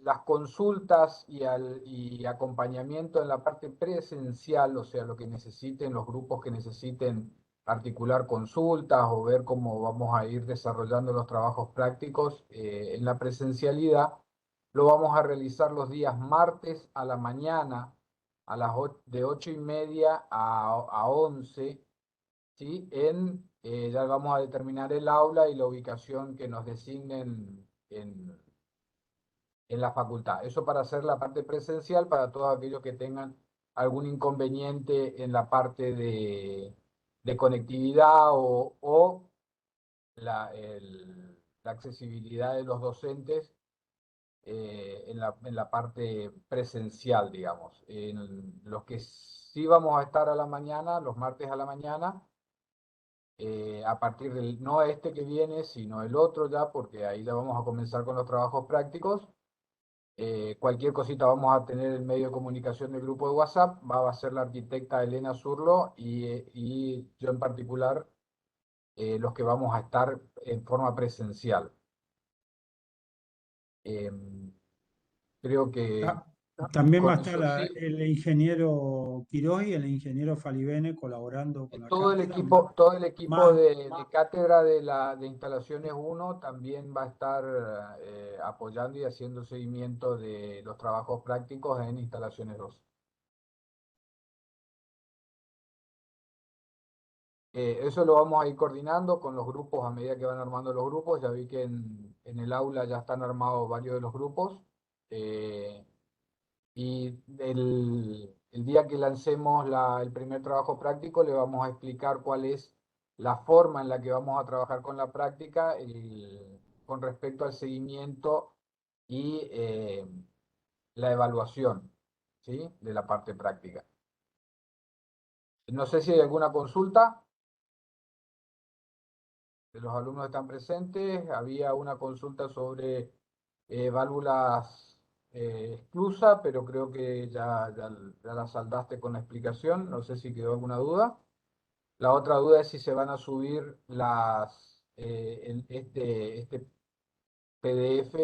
las consultas y acompañamiento en la parte presencial, o sea, lo que necesiten, los grupos que necesiten articular consultas o ver cómo vamos a ir desarrollando los trabajos prácticos en la presencialidad, lo vamos a realizar los días martes a la mañana, de 8:30 a 11, ¿sí? Ya vamos a determinar el aula y la ubicación que nos designen en la facultad. Eso para hacer la parte presencial, para todos aquellos que tengan algún inconveniente en la parte de conectividad o la accesibilidad de los docentes en la parte presencial, digamos. En los que sí vamos a estar a la mañana, los martes a la mañana, a partir del, no este que viene, sino el otro ya, porque ahí ya vamos a comenzar con los trabajos prácticos. Cualquier cosita vamos a tener el medio de comunicación del grupo de WhatsApp, va a ser la arquitecta Elena Zurlo y yo en particular, los que vamos a estar en forma presencial. Creo que También va a con estar eso sí. el ingeniero Quiroz y el ingeniero Falivene colaborando con la Todo el cátedra. equipo, todo el equipo Más, de cátedra de instalaciones 1 también va a estar apoyando y haciendo seguimiento de los trabajos prácticos en instalaciones 2. Eso lo vamos a ir coordinando con los grupos a medida que van armando los grupos. Ya vi que en el aula ya están armados varios de los grupos. Y el día que lancemos el primer trabajo práctico, le vamos a explicar cuál es la forma en la que vamos a trabajar con la práctica con respecto al seguimiento y la evaluación, ¿sí? De la parte práctica. No sé si hay alguna consulta de los alumnos que están presentes. Había una consulta sobre válvulas exclusa, pero creo que ya la saldaste con la explicación. No sé si quedó alguna duda. La otra duda es si se van a subir este PDF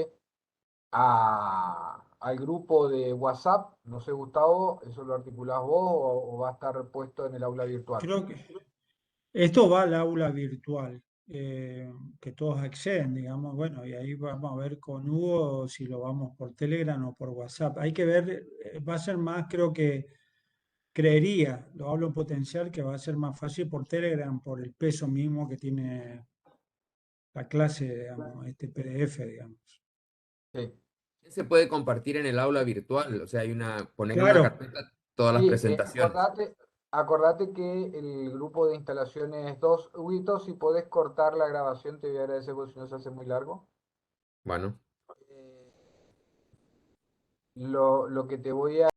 al grupo de WhatsApp. No sé, Gustavo, ¿eso lo articulás vos o va a estar puesto en el aula virtual? creo que esto va al aula virtual, que todos acceden, digamos. Bueno, y ahí vamos a ver con Hugo si lo vamos por Telegram o por WhatsApp. Hay que ver, va a ser más, creo que, creería, lo hablo en potencial, que va a ser más fácil por Telegram, por el peso mismo que tiene la clase, digamos, este PDF, digamos. Sí. Se puede compartir en el aula virtual, o sea, poner en una Claro, carpeta todas las Sí, presentaciones. acordate que el grupo de instalaciones 2, Huguito, si podés cortar la grabación, te voy a agradecer porque si no se hace muy largo. Bueno. Lo que te voy a